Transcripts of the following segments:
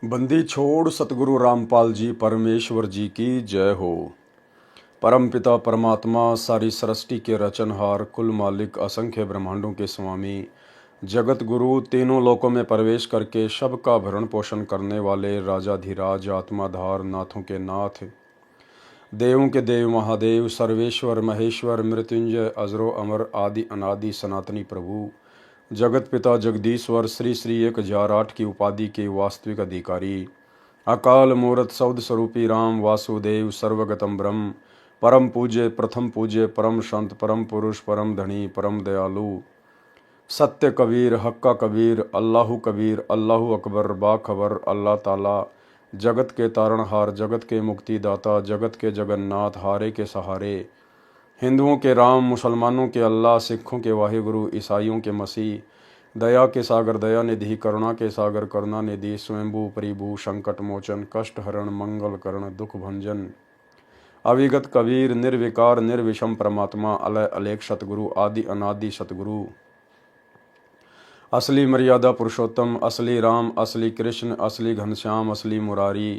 बंदी छोड़ सतगुरु रामपाल जी परमेश्वर जी की जय हो। परम पिता परमात्मा सारी सृष्टि के रचनहार कुल मालिक असंख्य ब्रह्मांडों के स्वामी जगत गुरु तीनों लोकों में प्रवेश करके सबका भरण पोषण करने वाले राजाधिराज आत्माधार नाथों के नाथ देवों के देव महादेव सर्वेश्वर महेश्वर मृत्युंजय अजरो अमर आदि अनादि सनातनी प्रभु जगत पिता जगदीश्वर श्री श्री 1008 की उपाधि के वास्तविक अधिकारी अकाल मूर्त सौद स्वरूपी राम वासुदेव सर्वगतम ब्रह्म परम पूज्य परम संत परम पुरुष परम धनी परम दयालु सत्य कबीर हक्का कबीर अल्लाहु अकबर बाखबर अल्लाह ताला जगत के तारणहार जगत के मुक्तिदाता जगत के जगन्नाथ हारे के सहारे हिंदुओं के राम मुसलमानों के अल्लाह सिखों के वाहिगुरु ईसाइयों के मसीह दया के सागर दया निधि करुणा के सागर करुणा निधि स्वयंभू परिभू संकट मोचन कष्ट हरण मंगल करण दुख भंजन अविगत कबीर निर्विकार निर्विषम परमात्मा अलय अलेख सतगुरु आदि अनादि सतगुरु असली मर्यादा पुरुषोत्तम असली राम असली कृष्ण असली घनश्याम असली मुरारी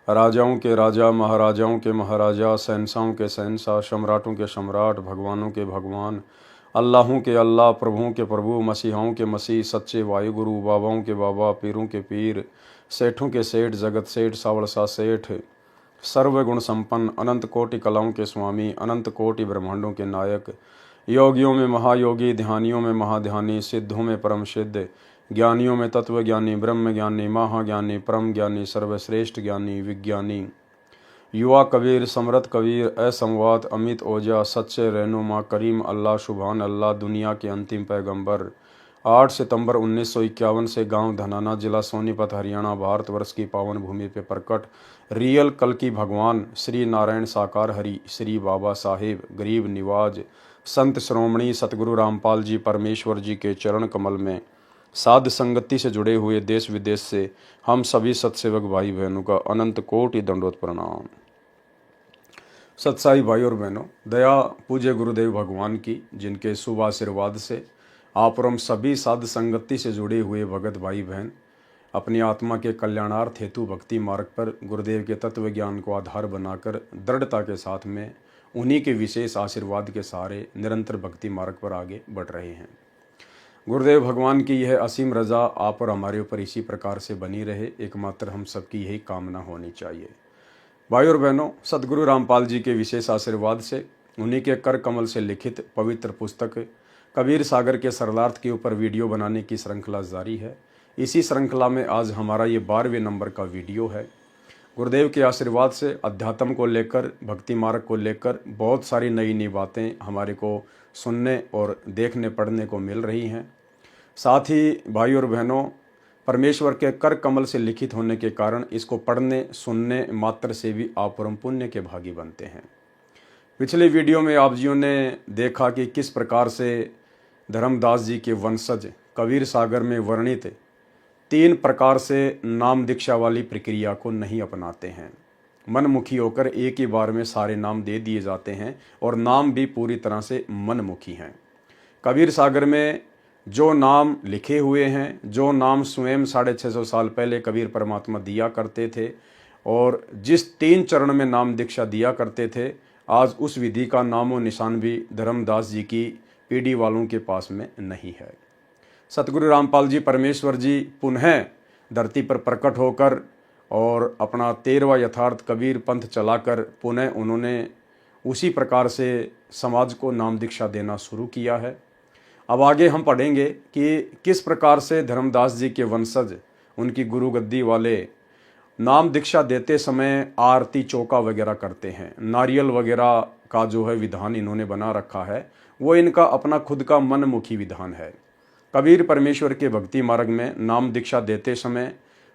राजाओं के राजा महाराजाओं के महाराजा शहंशाहों के शहंशाह सम्राटों के सम्राट भगवानों के भगवान अल्लाहों के अल्लाह प्रभुओं के प्रभु मसीहाओं के मसीह सच्चे वायुगुरु बाबाओं के बाबा पीरों के पीर सेठों के सेठ जगत सेठ सावड़सा सेठ सर्वगुण संपन्न अनंत कोटि कलाओं के स्वामी अनंत कोटि ब्रह्मांडों के नायक योगियों में महायोगी ध्यानियों में महाध्यानी सिद्धों में परम सिद्ध ज्ञानियों में तत्व ज्ञानी ब्रह्म ज्ञानी महाज्ञानी परम ज्ञानी सर्वश्रेष्ठ ज्ञानी विज्ञानी युवा कबीर समरथ कबीर असंवाद अमित ओजा सच्चे रहनुमा करीम अल्लाह सुभान अल्लाह दुनिया के अंतिम पैगंबर 8 सितंबर 1951 से गांव धनाना जिला सोनीपत हरियाणा भारतवर्ष की पावन भूमि पे प्रकट रियल कल की भगवान श्री नारायण साकार हरि श्री बाबा साहेब गरीब निवाज संत श्रोमणी सतगुरु रामपाल जी परमेश्वर जी के चरण कमल में साध संगति से जुड़े हुए देश विदेश से हम सभी सत्सेवक भाई बहनों का अनंत कोटि दंडोत प्रणाम। सत्साई भाई और बहनों, दया पूज्य गुरुदेव भगवान की जिनके शुभ आशीर्वाद से आप और हम सभी साध संगति से जुड़े हुए भगत भाई बहन अपनी आत्मा के कल्याणार्थ हेतु भक्ति मार्ग पर गुरुदेव के तत्व ज्ञान को आधार बनाकर दृढ़ता के साथ में उन्हीं के विशेष आशीर्वाद के सहारे निरंतर भक्ति मार्ग पर आगे बढ़ रहे हैं। गुरुदेव भगवान की यह असीम रजा आप और हमारे ऊपर इसी प्रकार से बनी रहे, एकमात्र हम सबकी यही कामना होनी चाहिए। भाई और बहनों, सतगुरु रामपाल जी के विशेष आशीर्वाद से उन्हीं के कर कमल से लिखित पवित्र पुस्तक कबीर सागर के सरलार्थ के ऊपर वीडियो बनाने की श्रृंखला जारी है। इसी श्रृंखला में आज हमारा ये 12वें नंबर का वीडियो है। गुरुदेव के आशीर्वाद से अध्यात्म को लेकर भक्ति मार्ग को लेकर बहुत सारी नई नई बातें हमारे को सुनने और देखने पढ़ने को मिल रही हैं। साथ ही भाई और बहनों, परमेश्वर के कर कमल से लिखित होने के कारण इसको पढ़ने सुनने मात्र से भी आप परम पुण्य के भागी बनते हैं। पिछले वीडियो में आप जियों ने देखा कि किस प्रकार से धर्मदास जी के वंशज कबीर सागर में वर्णित 3 प्रकार से नाम दीक्षा वाली प्रक्रिया को नहीं अपनाते हैं। मनमुखी होकर एक ही बार में सारे नाम दे दिए जाते हैं और नाम भी पूरी तरह से मनमुखी हैं। कबीर सागर में जो नाम लिखे हुए हैं, जो नाम स्वयं 650 साल पहले कबीर परमात्मा दिया करते थे और जिस 3 चरण में नाम दीक्षा दिया करते थे, आज उस विधि का नामो निशान भी धर्मदास जी की पीढ़ी वालों के पास में नहीं है। सतगुरु रामपाल जी परमेश्वर जी पुनः धरती पर प्रकट होकर और अपना 13वां यथार्थ कबीर पंथ चलाकर पुनः उन्होंने उसी प्रकार से समाज को नाम दीक्षा देना शुरू किया है। अब आगे हम पढ़ेंगे कि किस प्रकार से धर्मदास जी के वंशज उनकी गुरु गद्दी वाले नाम दीक्षा देते समय आरती चौका वगैरह करते हैं। नारियल वगैरह का जो है विधान इन्होंने बना रखा है, वो इनका अपना खुद का मनमुखी विधान है। कबीर परमेश्वर के भक्ति मार्ग में नाम दीक्षा देते समय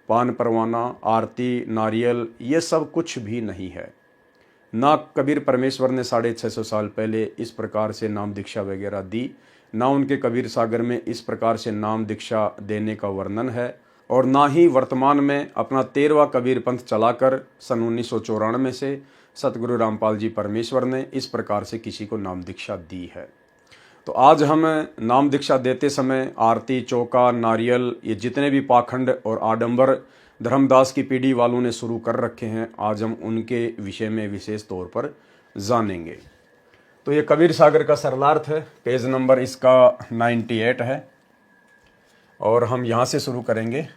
पान परवाना आरती नारियल ये सब कुछ भी नहीं है। ना कबीर परमेश्वर ने 650 साल पहले इस प्रकार से नाम दीक्षा वगैरह दी, ना उनके कबीर सागर में इस प्रकार से नाम दीक्षा देने का वर्णन है, और ना ही वर्तमान में अपना 13वां कबीर पंथ चलाकर सन 1994 से सतगुरु रामपाल जी परमेश्वर ने इस प्रकार से किसी को नाम दीक्षा दी है। तो आज हम नाम दीक्षा देते समय आरती, चौका, नारियल, ये जितने भी पाखंड और आडंबर धर्मदास की पीढ़ी वालों ने शुरू कर रखे हैं, आज हम उनके विषय में विशेष तौर पर जानेंगे। तो ये कबीर सागर का सरलार्थ है, पेज नंबर इसका 98 है और हम यहाँ से शुरू करेंगे।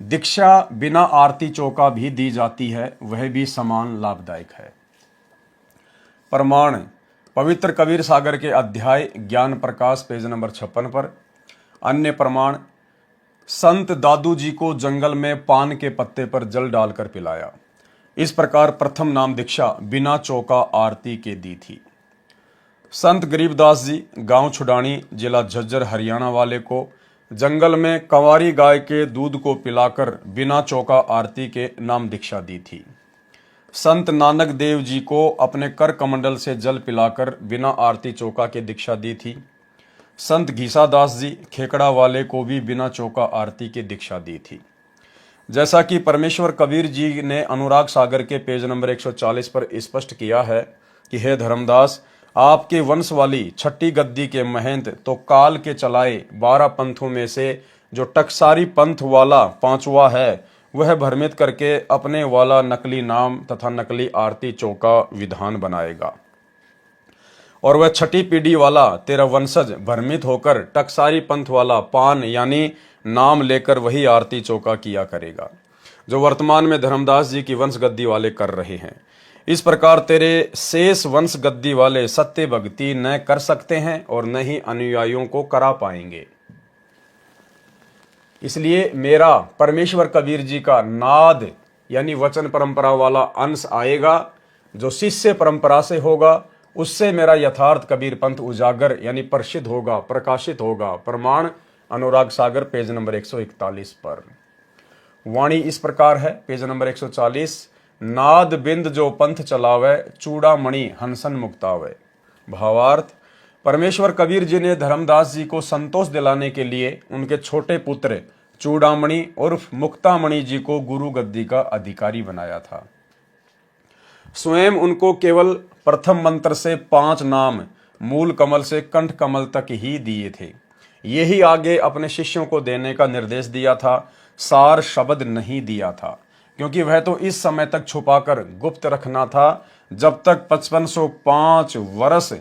दीक्षा बिना आरती चौका भी दी जाती है, वह भी समान लाभदायक है। प्रमाण पवित्र कबीर सागर के अध्याय ज्ञान प्रकाश पेज नंबर 56 पर। अन्य प्रमाण संत दादू जी को जंगल में पान के पत्ते पर जल डालकर पिलाया। इस प्रकार प्रथम नाम दीक्षा बिना चौका आरती के दी थी। संत गरीबदास जी गांव छुडानी जिला झज्जर हरियाणा वाले को जंगल में कंवारी गाय के दूध को पिलाकर बिना चौका आरती के नाम दीक्षा दी थी। संत नानक देव जी को अपने कर कमंडल से जल पिलाकर बिना आरती चौका के दीक्षा दी थी। संत घीसादास जी खेकड़ा वाले को भी बिना चौका आरती की दीक्षा दी थी। जैसा कि परमेश्वर कबीर जी ने अनुराग सागर के पेज नंबर 140 पर स्पष्ट किया है कि हे धर्मदास, आपके वंश वाली छठी गद्दी के महंत तो काल के चलाए 12 पंथों में से जो टकसारी पंथ वाला 5वां है, वह भ्रमित करके अपने वाला नकली नाम तथा नकली आरती चौका विधान बनाएगा और वह छठी पीढ़ी वाला तेरा वंशज भ्रमित होकर टकसारी पंथ वाला पान यानी नाम लेकर वही आरती चौका किया करेगा जो वर्तमान में धर्मदास जी की वंश गद्दी वाले कर रहे हैं। इस प्रकार तेरे शेष वंश गद्दी वाले सत्य भक्ति न कर सकते हैं और न ही अनुयायियों को करा पाएंगे। इसलिए मेरा परमेश्वर कबीर जी का नाद यानी वचन परंपरा वाला अंश आएगा जो शिष्य परंपरा से होगा, उससे मेरा यथार्थ कबीर पंथ उजागर यानी प्रसिद्ध होगा, प्रकाशित होगा। प्रमाण अनुराग सागर पेज नंबर 141 पर। वाणी इस प्रकार है, पेज नंबर 140। नाद बिंद जो पंथ चलावे, चूड़ामणि हंसन मुक्तावे। भावार्थ परमेश्वर कबीर जी ने धर्मदास जी को संतोष दिलाने के लिए उनके छोटे पुत्र चूड़ामणि उर्फ मुक्तामणि जी को गुरु गद्दी का अधिकारी बनाया था। स्वयं उनको केवल प्रथम मंत्र से 5 नाम मूल कमल से कंठ कमल तक ही दिए थे। यही आगे अपने शिष्यों को देने का निर्देश दिया था, सार शब्द नहीं दिया था, क्योंकि वह तो इस समय तक छुपाकर गुप्त रखना था जब तक 5505 वर्ष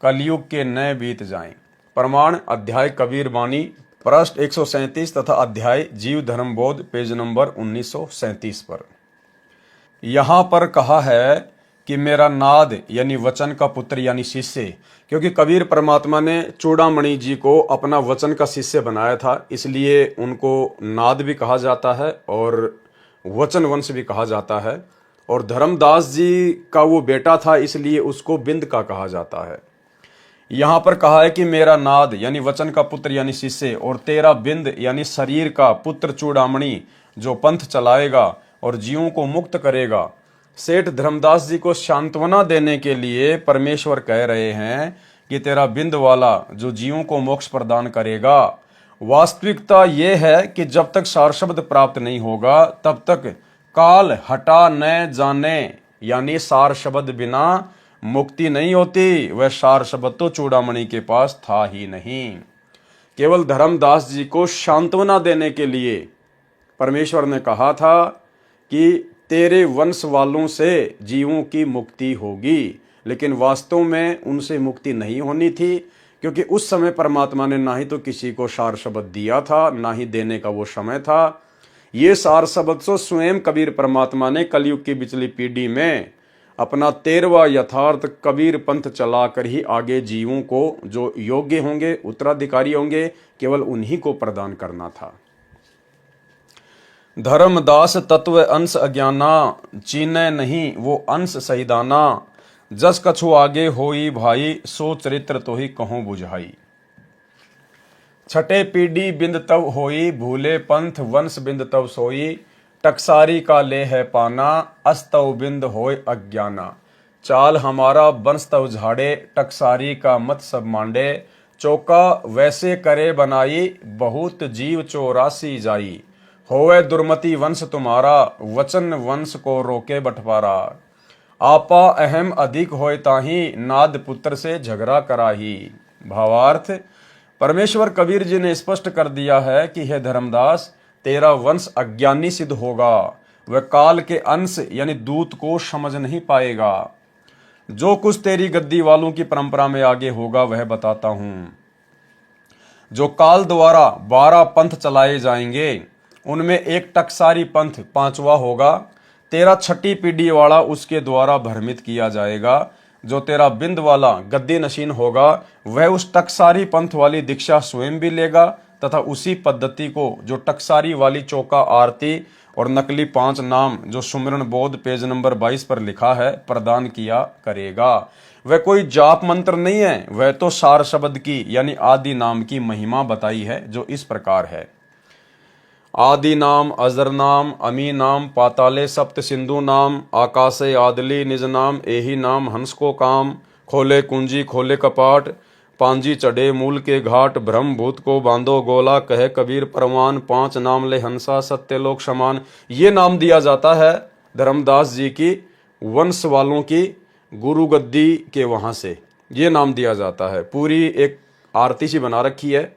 कलयुग के नए बीत जाएं। प्रमाण अध्याय कबीर वाणी पृष्ठ 137 तथा अध्याय जीव धर्म बोध पेज नंबर 1937 पर। यहां पर कहा है कि मेरा नाद यानी वचन का पुत्र यानी शिष्य, क्योंकि कबीर परमात्मा ने चूड़ामणि जी को अपना वचन का शिष्य बनाया था, इसलिए उनको नाद भी कहा जाता है और वचन वंश भी कहा जाता है। और धर्मदास जी का वो बेटा था, इसलिए उसको बिंद का कहा जाता है। यहाँ पर कहा है कि मेरा नाद यानी वचन का पुत्र यानी शिष्य और तेरा बिंद यानी शरीर का पुत्र चूड़ामणि जो पंथ चलाएगा और जीवों को मुक्त करेगा। सेठ धर्मदास जी को सांत्वना देने के लिए परमेश्वर कह रहे हैं कि तेरा बिंद वाला जो जीवों को मोक्ष प्रदान करेगा। वास्तविकता यह है कि जब तक सार शब्द प्राप्त नहीं होगा तब तक काल हटा न जाने यानी सार शब्द बिना मुक्ति नहीं होती। वह सार शब्द तो चूड़ामणि के पास था ही नहीं। केवल धर्मदास जी को सांत्वना देने के लिए परमेश्वर ने कहा था कि तेरे वंश वालों से जीवों की मुक्ति होगी, लेकिन वास्तव में उनसे मुक्ति नहीं होनी थी, क्योंकि उस समय परमात्मा ने ना ही तो किसी को सार शब्द दिया था, ना ही देने का वो समय था। ये सार शब्द तो स्वयं कबीर परमात्मा ने कलयुग की पिछली पीढ़ी में अपना 13वां यथार्थ कबीर पंथ चलाकर ही आगे जीवों को जो योग्य होंगे, उत्तराधिकारी होंगे, केवल उन्हीं को प्रदान करना था। धर्मदास तत्व अंश अज्ञाना, चीने नहीं वो अंश सहिदाना। जस कछु आगे होई भाई, सो चरित्र तो ही कहूं बुझाई। छठे पीढ़ी बिंद तव होई, भूले पंथ वंश बिंद तव सोई। टकसारी का ले है पाना, अस्तव बिंद होय अज्ञाना। चाल हमारा वंश तव झाड़े, टकसारी का मत सब मांडे। चौका वैसे करे बनाई, बहुत जीव 84 जाई। होवे दुर्मति वंश तुम्हारा, वचन वंश को रोके बंटवारा। आपा अहम अधिक होय ताही, नाद पुत्र से झगड़ा कराही। भावार्थ, परमेश्वर कबीर जी ने स्पष्ट कर दिया है कि हे धर्मदास, तेरा वंश अज्ञानी सिद्ध होगा, वह काल के अंश यानी दूत को समझ नहीं पाएगा। जो कुछ तेरी गद्दी वालों की परंपरा में आगे होगा वह बताता हूं। जो काल द्वारा 12 पंथ चलाए जाएंगे उनमें एक टकसारी पंथ 5वां होगा। तेरा छठी पीढ़ी वाला उसके द्वारा भ्रमित किया जाएगा। जो तेरा बिंद वाला गद्दी नशीन होगा वह उस टकसारी पंथ वाली दीक्षा स्वयं भी लेगा तथा उसी पद्धति को जो टकसारी वाली चौका आरती और नकली 5 नाम जो सुमिरन बोध पेज नंबर 22 पर लिखा है प्रदान किया करेगा। वह कोई जाप मंत्र नहीं है, वह तो सार शब्द की यानी आदि नाम की महिमा बताई है जो इस प्रकार है। आदि नाम, अजर नाम, अमी नाम, पाताले सप्त सिंधु नाम, आकाशे आदली निज नाम, एही नाम हंस को काम, खोले कुंजी खोले कपाट, पांजी चढ़े मूल के घाट, ब्रह्म भूत को बांधो गोला, कहे कबीर परवान, 5 नाम ले हंसा सत्य लोक समान। ये नाम दिया जाता है धर्मदास जी की वंश वालों की गुरु गद्दी के वहां से, ये नाम दिया जाता है। पूरी एक आरती सी बना रखी है,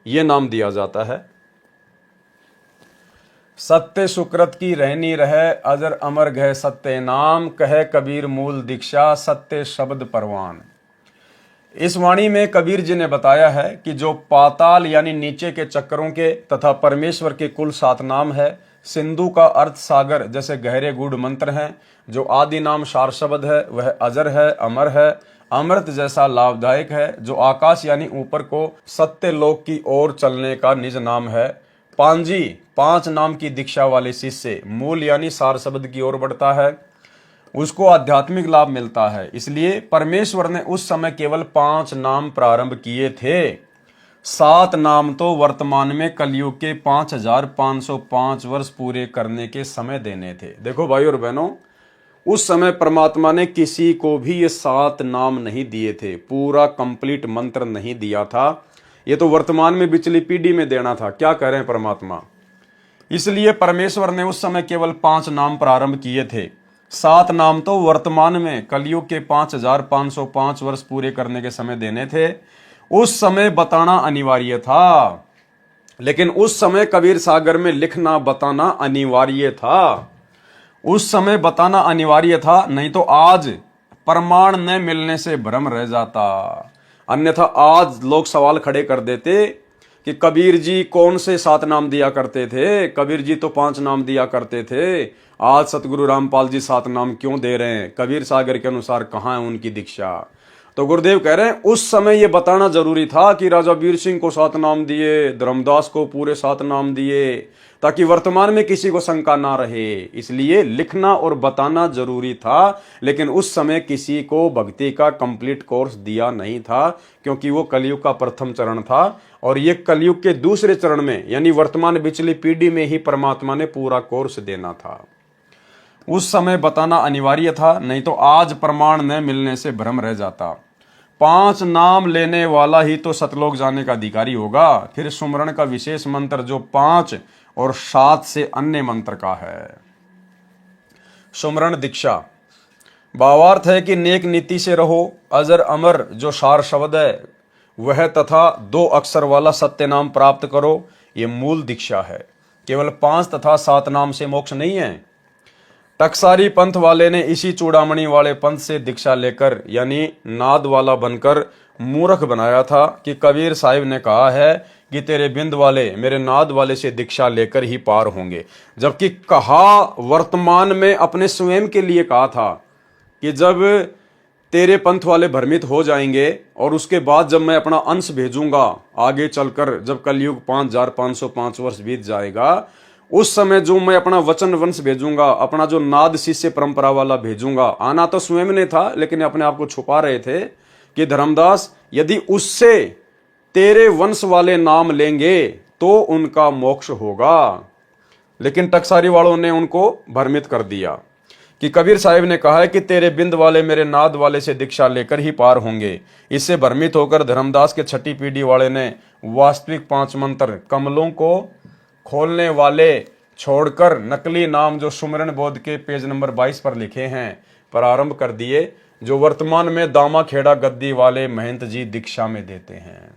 ये नाम दिया जाता है। सत्य सुकृत की रहनी रहे, अजर अमर गए सत्य नाम, कहे कबीर मूल दीक्षा सत्य शब्द परवान। इस वाणी में कबीर जी ने बताया है कि जो पाताल यानी नीचे के चक्करों के तथा परमेश्वर के कुल 7 नाम है, सिंधु का अर्थ सागर जैसे गहरे गूढ़ मंत्र हैं, जो आदि नाम सार शब्द है वह अजर है, अमर है, अमृत जैसा लाभदायक है, जो आकाश यानी ऊपर को सत्य लोक की ओर चलने का निज नाम है, पांजी 5 नाम की दीक्षा वाले शिष्य मूल यानी सार शब्द की ओर बढ़ता है, उसको आध्यात्मिक लाभ मिलता है। इसलिए परमेश्वर ने उस समय केवल 5 नाम प्रारंभ किए थे। 7 नाम तो वर्तमान में कलयुग के 5505 वर्ष पूरे करने के समय देने थे। देखो भाई और बहनों, उस समय परमात्मा ने किसी को भी ये 7 नाम नहीं दिए थे, पूरा कंप्लीट मंत्र नहीं दिया था। ये तो वर्तमान में पिछली पीढ़ी में देना था। क्या कह रहे हैं परमात्मा? इसलिए परमेश्वर ने उस समय केवल 5 नाम प्रारंभ किए थे। 7 नाम तो वर्तमान में कलयुग के 5505 वर्ष पूरे करने के समय देने थे। उस समय बताना अनिवार्य था, लेकिन उस समय कबीर सागर में लिखना बताना अनिवार्य था। उस समय बताना अनिवार्य था, नहीं तो आज प्रमाण न मिलने से भ्रम रह जाता। अन्यथा आज लोग सवाल खड़े कर देते कि कबीर जी कौन से 7 नाम दिया करते थे, कबीर जी तो 5 नाम दिया करते थे, आज सतगुरु रामपाल जी 7 नाम क्यों दे रहे हैं? कबीर सागर के अनुसार कहाँ है उनकी दीक्षा? तो गुरुदेव कह रहे हैं उस समय ये बताना जरूरी था कि राजा वीर सिंह को 7 नाम दिए, धर्मदास को पूरे 7 नाम दिए, ताकि वर्तमान में किसी को शंका ना रहे। इसलिए लिखना और बताना जरूरी था, लेकिन उस समय किसी को भक्ति का कंप्लीट कोर्स दिया नहीं था, क्योंकि वो कलयुग का प्रथम चरण था और ये कलयुग के दूसरे चरण में यानी वर्तमान पिछली पीढ़ी में ही परमात्मा ने पूरा कोर्स देना था। उस समय बताना अनिवार्य था, नहीं तो आज प्रमाण न मिलने से भ्रम रह जाता। 5 नाम लेने वाला ही तो सतलोक जाने का अधिकारी होगा। फिर सुमरण का विशेष मंत्र जो 5 और 7 से अन्य मंत्र का है। सुमरण दीक्षा भावार्थ है कि नेक नीति से रहो। अजर अमर जो सार शब्द है वह तथा 2 अक्षर वाला सत्य नाम प्राप्त करो, ये मूल दीक्षा है। केवल 5 तथा 7 नाम से मोक्ष नहीं है। टकसारी पंथ वाले ने इसी चूड़ामणि वाले पंथ से दीक्षा लेकर यानी नाद वाला बनकर मूर्ख बनाया था कि कबीर साहिब ने कहा है कि तेरे बिंद वाले मेरे नाद वाले से दीक्षा लेकर ही पार होंगे, जबकि कहा वर्तमान में अपने स्वयं के लिए कहा था कि जब तेरे पंथ वाले भ्रमित हो जाएंगे और उसके बाद जब मैं अपना अंश भेजूंगा आगे चलकर, जब कलयुग 5505 वर्ष बीत जाएगा, उस समय जो मैं अपना वचन वंश भेजूंगा, अपना जो नाद शिष्य परंपरा वाला भेजूंगा। आना तो स्वयं ने था, लेकिन अपने आप को छुपा रहे थे कि धर्मदास यदि उससे तेरे वंश वाले नाम लेंगे तो उनका मोक्ष होगा। लेकिन टकसारी वालों ने उनको भ्रमित कर दिया कि कबीर साहिब ने कहा है कि तेरे बिंद वाले मेरे नाद वाले से दीक्षा लेकर ही पार होंगे। इससे भ्रमित होकर धर्मदास के छठी पीढ़ी वाले ने वास्तविक 5 मंत्र कमलों को खोलने वाले छोड़कर नकली नाम जो सुमरण बोध के पेज नंबर 22 पर लिखे हैं प्रारंभ कर दिए, जो वर्तमान में दामा खेड़ा गद्दी वाले महंत जी दीक्षा में देते हैं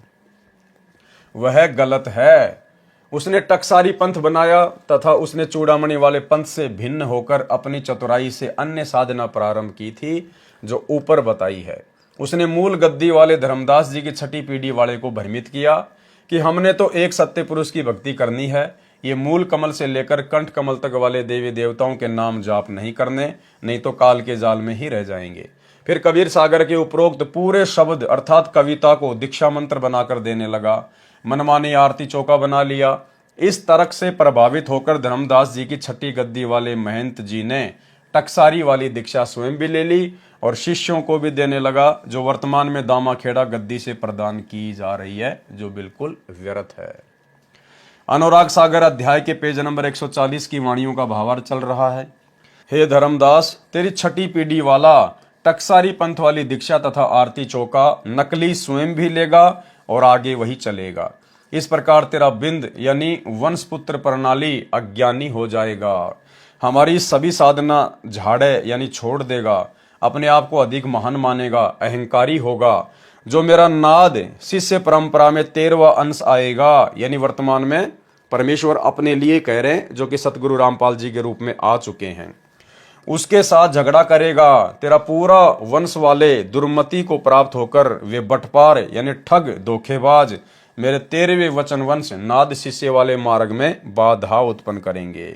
वह गलत है। उसने टकसारी पंथ बनाया तथा उसने चूड़ामणि वाले पंथ से भिन्न होकर अपनी चतुराई से अन्य साधना प्रारंभ की थी जो ऊपर बताई है। उसने मूल गद्दी वाले धर्मदास जी की छठी पीढ़ी वाले को भ्रमित किया कि हमने तो एक सत्य पुरुष की भक्ति करनी है, ये मूल कमल से लेकर कंठ कमल तक वाले देवी देवताओं के नाम जाप नहीं करने, नहीं तो काल के जाल में ही रह जाएंगे। फिर कबीर सागर के उपरोक्त पूरे शब्द अर्थात कविता को दीक्षा मंत्र बनाकर देने लगा, मनमानी आरती चौका बना लिया। इस तर्क से प्रभावित होकर धर्मदास जी की छठी गद्दी वाले महंत जी ने टकसारी वाली दीक्षा स्वयं भी ले ली और शिष्यों को भी देने लगा, जो वर्तमान में दामा खेड़ा गद्दी से प्रदान की जा रही है, जो बिल्कुल व्यर्थ है। अनुराग सागर अध्याय के पेज नंबर 140 की वाणियों का भावार्थ चल रहा है। हे धर्मदास, तेरी छठी पीढ़ी वाला टकसारी पंथ वाली दीक्षा तथा आरती चौका नकली स्वयं भी लेगा और आगे वही चलेगा। इस प्रकार तेरा बिंद यानी वंश पुत्र प्रणाली अज्ञानी हो जाएगा, हमारी सभी साधना झाड़े यानी छोड़ देगा, अपने आप को अधिक महान मानेगा, अहंकारी होगा। जो मेरा नाद शिष्य परंपरा में 13वां अंश आएगा, यानी वर्तमान में परमेश्वर अपने लिए कह रहे हैं, जो कि सतगुरु रामपाल जी के रूप में आ चुके हैं, उसके साथ झगड़ा करेगा। तेरा पूरा वंश वाले दुर्मति को प्राप्त होकर वे बटपार यानी ठग धोखेबाज मेरे 13वें वचन वंश नाद शिष्य वाले मार्ग में बाधा उत्पन्न करेंगे।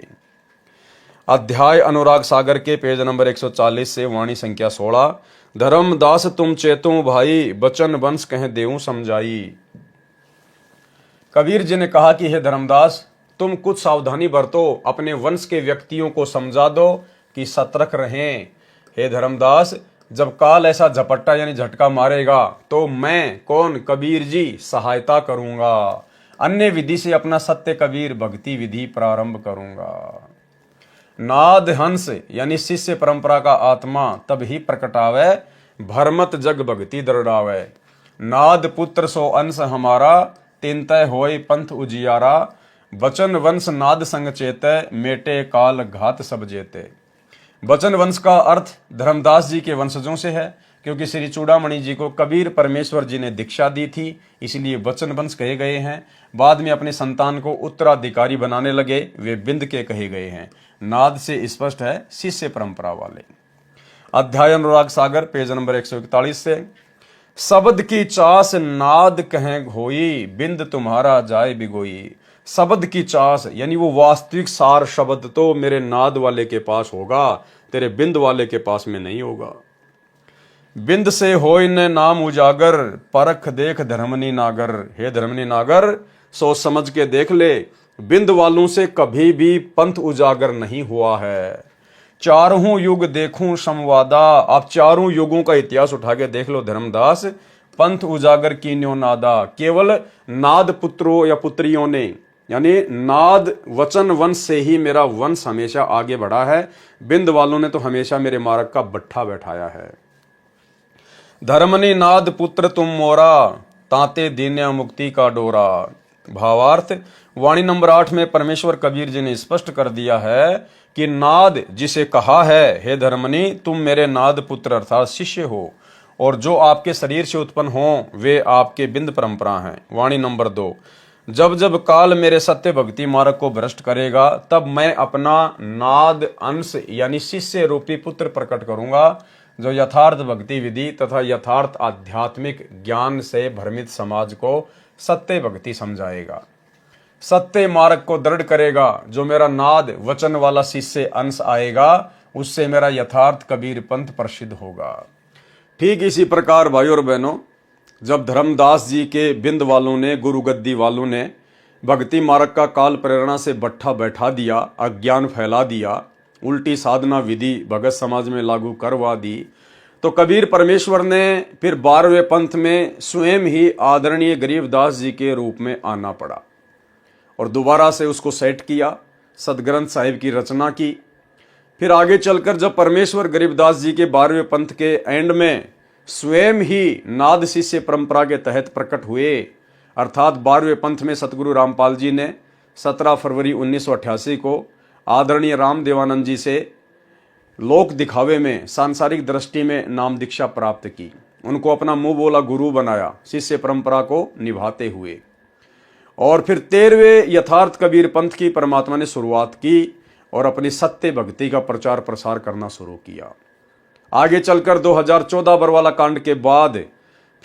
अध्याय अनुराग सागर के पेज नंबर 140 से वाणी संख्या 16। धर्मदास तुम चेतु भाई, बचन वंश कह देऊं समझाई। कबीर जी ने कहा कि हे धर्मदास, तुम कुछ सावधानी बरतो, अपने वंश के व्यक्तियों को समझा दो कि सतर्क रहें। हे धर्मदास, जब काल ऐसा झपट्टा यानी झटका मारेगा तो मैं कौन, कबीर जी, सहायता करूंगा। अन्य विधि से अपना सत्य कबीर भक्ति विधि प्रारंभ करूंगा। नाद हंस यानी शिष्य परंपरा का आत्मा तब ही प्रकटावे, भरमत जग भक्ति दृढ़ावे। नाद पुत्र सो अंश हमारा, तिनतय होय पंथ उजियारा। बचन वंश नाद संग चेते, मेटे काल घात सब जेते। बचन वंश का अर्थ धर्मदास जी के वंशजों से है, क्योंकि श्री चूड़ामणि जी को कबीर परमेश्वर जी ने दीक्षा दी थी, इसलिए बचन वंश कहे गए हैं। बाद में अपने संतान को उत्तराधिकारी बनाने लगे, वे बिंद के कहे गए हैं। नाद से स्पष्ट है शिष्य परंपरा वाले। अध्याय अनुराग सागर पेज नंबर 141 से। शब्द की चास नाद कहें होई, बिंद तुम्हारा जाए बिगोई। शब्द की चास यानी वो वास्तविक सार शब्द तो मेरे नाद वाले के पास होगा, तेरे बिंद वाले के पास में नहीं होगा। बिंद से होय न नाम उजागर, परख देख धर्मनी नागर। हे धर्मनी नागर, सोच समझ के देख ले, बिंद वालों से कभी भी पंथ उजागर नहीं हुआ है। चारों युग देखूं संवादा, आप चारों युगों का इतिहास उठा के देख लो धर्मदास, पंथ उजागर की न्यो नादा। केवल नाद पुत्रों या पुत्रियों ने, यानी नाद वचन वंश से ही मेरा वंश हमेशा आगे बढ़ा है। बिंद वालों ने तो हमेशा मेरे मार्ग का बट्ठा बैठाया है। धर्मनी नाद पुत्र तुम मोरा, ताते दीन्या मुक्ति का डोरा। भावार्थ, वाणी नंबर 8 में परमेश्वर कबीर जी ने स्पष्ट कर दिया है कि नाद जिसे कहा है, हे धर्मनी तुम मेरे नाद पुत्र अर्थात शिष्य हो, और जो आपके शरीर से उत्पन्न हो वे आपके बिंद परंपरा हैं। वाणी नंबर 2, जब जब काल मेरे सत्य भक्ति मार्ग को भ्रष्ट करेगा, तब मैं अपना नाद अंश यानी शिष्य रूपी पुत्र प्रकट करूंगा, जो यथार्थ भक्ति विधि तथा यथार्थ आध्यात्मिक ज्ञान से भ्रमित समाज को सत्य भक्ति समझाएगा, सत्य मार्ग को दृढ़ करेगा। जो मेरा नाद वचन वाला शिष्य अंश आएगा, उससे मेरा यथार्थ कबीर पंथ प्रसिद्ध होगा। ठीक इसी प्रकार भाइयों और बहनों, जब धर्मदास जी के बिंद वालों ने, गुरु गद्दी वालों ने भक्ति मार्ग का काल प्रेरणा से बट्ठा बैठा दिया, अज्ञान फैला दिया, उल्टी साधना विधि भगत समाज में लागू करवा दी, तो कबीर परमेश्वर ने फिर 12वें पंथ में स्वयं ही आदरणीय गरीबदास जी के रूप में आना पड़ा और दोबारा से उसको सेट किया, सदग्रंथ साहिब की रचना की। फिर आगे चलकर जब परमेश्वर गरीबदास जी के 12वें पंथ के एंड में स्वयं ही नाद शिष्य परंपरा के तहत प्रकट हुए, अर्थात 12वें पंथ में सतगुरु रामपाल जी ने 17 फरवरी 1988 को आदरणीय राम देवानंद जी से लोक दिखावे में, सांसारिक दृष्टि में नाम दीक्षा प्राप्त की, उनको अपना मुंह बोला गुरु बनाया, शिष्य परंपरा को निभाते हुए। और फिर 13वें यथार्थ कबीर पंथ की परमात्मा ने शुरुआत की और अपनी सत्य भक्ति का प्रचार प्रसार करना शुरू किया। आगे चलकर 2014 बरवाला कांड के बाद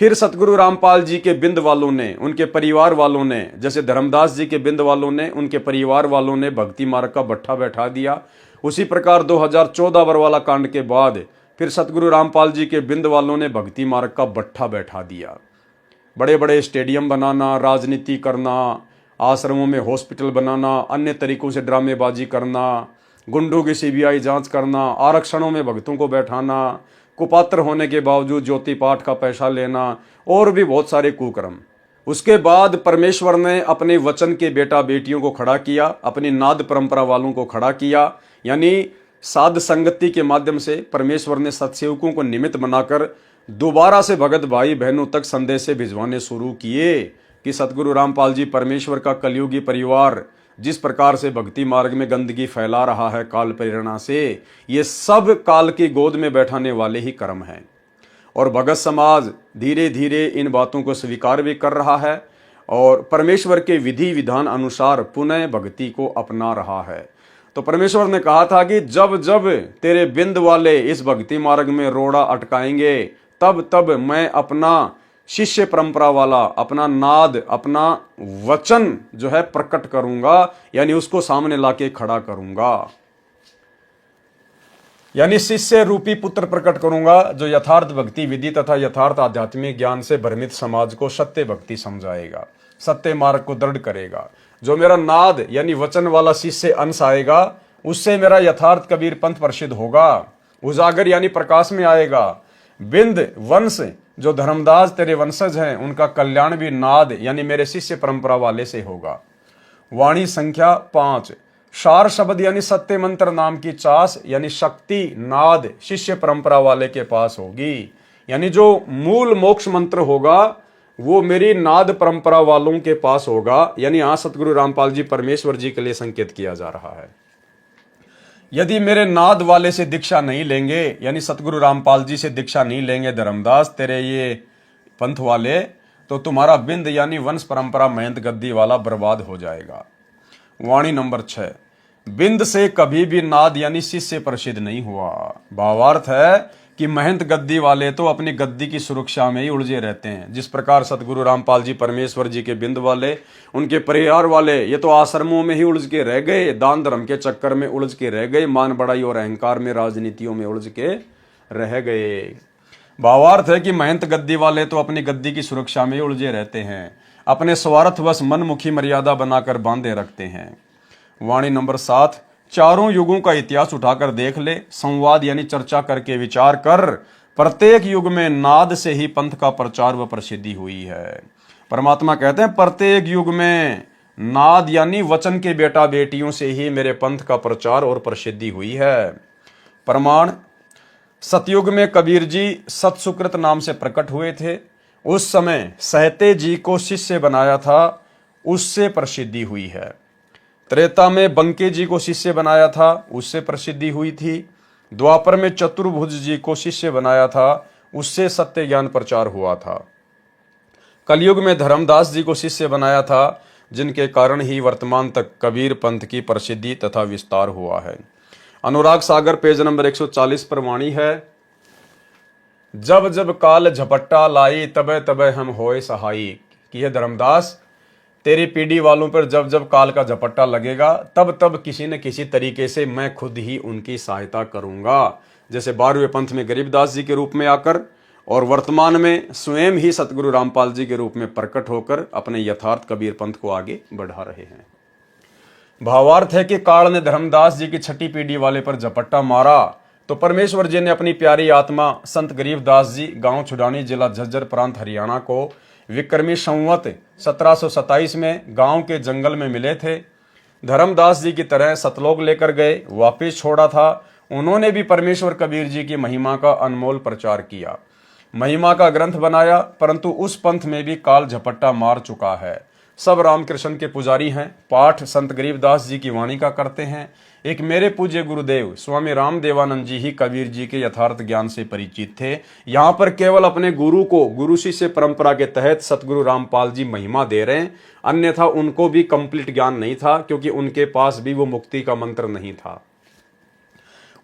फिर सतगुरु रामपाल जी के बिंद वालों ने, उनके परिवार वालों ने, जैसे धर्मदास जी के बिंद वालों ने, उनके परिवार वालों ने भक्ति मार्ग का भट्ठा बैठा दिया। उसी प्रकार 2014 बरवाला कांड के बाद फिर सतगुरु रामपाल जी के बिंद वालों ने भक्ति मार्ग का भट्ठा बैठा दिया। बड़े बड़े स्टेडियम बनाना, राजनीति करना, आश्रमों में हॉस्पिटल बनाना, अन्य तरीकों से ड्रामेबाजी करना, गुंडों की सीबीआई जांच करना, आरक्षणों में भक्तों को बैठाना, कुपात्र होने के बावजूद ज्योति पाठ का पैसा लेना, और भी बहुत सारे कुकर्म। उसके बाद परमेश्वर ने अपने वचन के बेटा बेटियों को खड़ा किया, अपनी नाद परंपरा वालों को खड़ा किया, यानी साध संगति के माध्यम से परमेश्वर ने सत्सेवकों को निमित्त बनाकर दोबारा से भगत भाई बहनों तक संदेश भिजवाने शुरू किए कि सतगुरु रामपाल जी परमेश्वर का कलयुगी परिवार जिस प्रकार से भक्ति मार्ग में गंदगी फैला रहा है काल प्रेरणा से, ये सब काल की गोद में बैठाने वाले ही कर्म हैं। और भगत समाज धीरे धीरे इन बातों को स्वीकार भी कर रहा है और परमेश्वर के विधि विधान अनुसार पुनः भक्ति को अपना रहा है। तो परमेश्वर ने कहा था कि जब जब तेरे बिंद वाले इस भक्ति मार्ग में रोड़ा अटकाएंगे, तब तब मैं अपना शिष्य परंपरा वाला, अपना नाद, अपना वचन जो है प्रकट करूंगा, यानी उसको सामने लाके खड़ा करूंगा, यानी शिष्य रूपी पुत्र प्रकट करूंगा जो यथार्थ भक्ति विधि तथा यथार्थ आध्यात्मिक ज्ञान से भ्रमित समाज को सत्य भक्ति समझाएगा, सत्य मार्ग को दृढ़ करेगा। जो मेरा नाद यानी वचन वाला शिष्य अंश आएगा, उससे मेरा यथार्थ कबीर पंथ प्रसिद्ध होगा, उजागर यानी प्रकाश में आएगा। बिंद वंश जो धर्मदास तेरे वंशज हैं, उनका कल्याण भी नाद यानी मेरे शिष्य परंपरा वाले से होगा। वाणी संख्या 5, सार शब्द यानी सत्य मंत्र नाम की चास यानी शक्ति नाद शिष्य परंपरा वाले के पास होगी, यानी जो मूल मोक्ष मंत्र होगा वो मेरी नाद परंपरा वालों के पास होगा। यानी यहां सतगुरु रामपाल जी परमेश्वर जी के लिए संकेत किया जा रहा है। यदि मेरे नाद वाले से दीक्षा नहीं लेंगे, यानी सतगुरु रामपाल जी से दीक्षा नहीं लेंगे धर्मदास तेरे ये पंथ वाले, तो तुम्हारा बिंद यानी वंश परंपरा महंत गद्दी वाला बर्बाद हो जाएगा। वाणी नंबर 6, बिंद से कभी भी नाद यानी शिष्य प्रसिद्ध नहीं हुआ। भावार्थ है कि महंत गद्दी वाले तो अपनी गद्दी की सुरक्षा में ही उलझे रहते हैं। जिस प्रकार सतगुरु रामपाल जी परमेश्वर जी के बिंद वाले, उनके परिवार वाले, ये तो आश्रमों में ही उलझ के रह गए, दान धर्म के चक्कर में उलझ के रह गए, मान बड़ाई और अहंकार में, राजनीतियों में उलझ के रह गए। भावार्थ है कि महंत गद्दी वाले तो अपनी गद्दी की सुरक्षा में ही उलझे रहते हैं, अपने स्वार्थवश मनमुखी मर्यादा बनाकर बांधे रखते हैं। वाणी नंबर 7, चारों युगों का इतिहास उठाकर देख ले, संवाद यानी चर्चा करके विचार कर, प्रत्येक युग में नाद से ही पंथ का प्रचार व प्रसिद्धि हुई है। परमात्मा कहते हैं प्रत्येक युग में नाद यानी वचन के बेटा बेटियों से ही मेरे पंथ का प्रचार और प्रसिद्धि हुई है। प्रमाण, सतयुग में कबीर जी सतसुकृत नाम से प्रकट हुए थे, उस समय सहते जी को शिष्य बनाया था, उससे प्रसिद्धि हुई है। त्रेता में बंके जी को शिष्य बनाया था, उससे प्रसिद्धि हुई थी। द्वापर में चतुर्भुज जी को शिष्य बनाया था, उससे सत्य ज्ञान प्रचार हुआ था। कलयुग में धर्मदास जी को शिष्य बनाया था, जिनके कारण ही वर्तमान तक कबीर पंथ की प्रसिद्धि तथा विस्तार हुआ है। अनुराग सागर पेज नंबर 140 पर वाणी है, जब जब काल झपट्टा लाई तबे तबे हम होए सहाई। कि है धर्मदास, तेरी पीढ़ी वालों पर जब जब काल का झपट्टा लगेगा, तब तब किसी न किसी तरीके से मैं खुद ही उनकी सहायता करूंगा। जैसे 12वें पंथ में गरीबदास जी के रूप में आकर और वर्तमान में स्वयं ही सतगुरु रामपाल जी के रूप में प्रकट होकर अपने यथार्थ कबीर पंथ को आगे बढ़ा रहे हैं। भावार्थ है कि काल ने धर्मदास जी की छठी पीढ़ी वाले पर झपट्टा मारा तो परमेश्वर जी ने अपनी प्यारी आत्मा संत गरीबदास जी गांव छुड़ानी जिला झज्जर प्रांत हरियाणा को विक्रमी संवत 1727 में गांव के जंगल में मिले थे। धर्मदास जी की तरह सतलोक लेकर गए, वापिस छोड़ा था। उन्होंने भी परमेश्वर कबीर जी की महिमा का अनमोल प्रचार किया, महिमा का ग्रंथ बनाया, परंतु उस पंथ में भी काल झपट्टा मार चुका है। सब रामकृष्ण के पुजारी हैं, पाठ संत गरीबदास जी की वाणी का करते हैं, एक मेरे पूज्य गुरुदेव स्वामी रामदेवानंद जी ही कबीर जी के यथार्थ ज्ञान से परिचित थे। यहाँ पर केवल अपने गुरु को गुरु शिष्य परंपरा के तहत सतगुरु रामपाल जी महिमा दे रहे हैं, अन्यथा उनको भी कंप्लीट ज्ञान नहीं था, क्योंकि उनके पास भी वो मुक्ति का मंत्र नहीं था।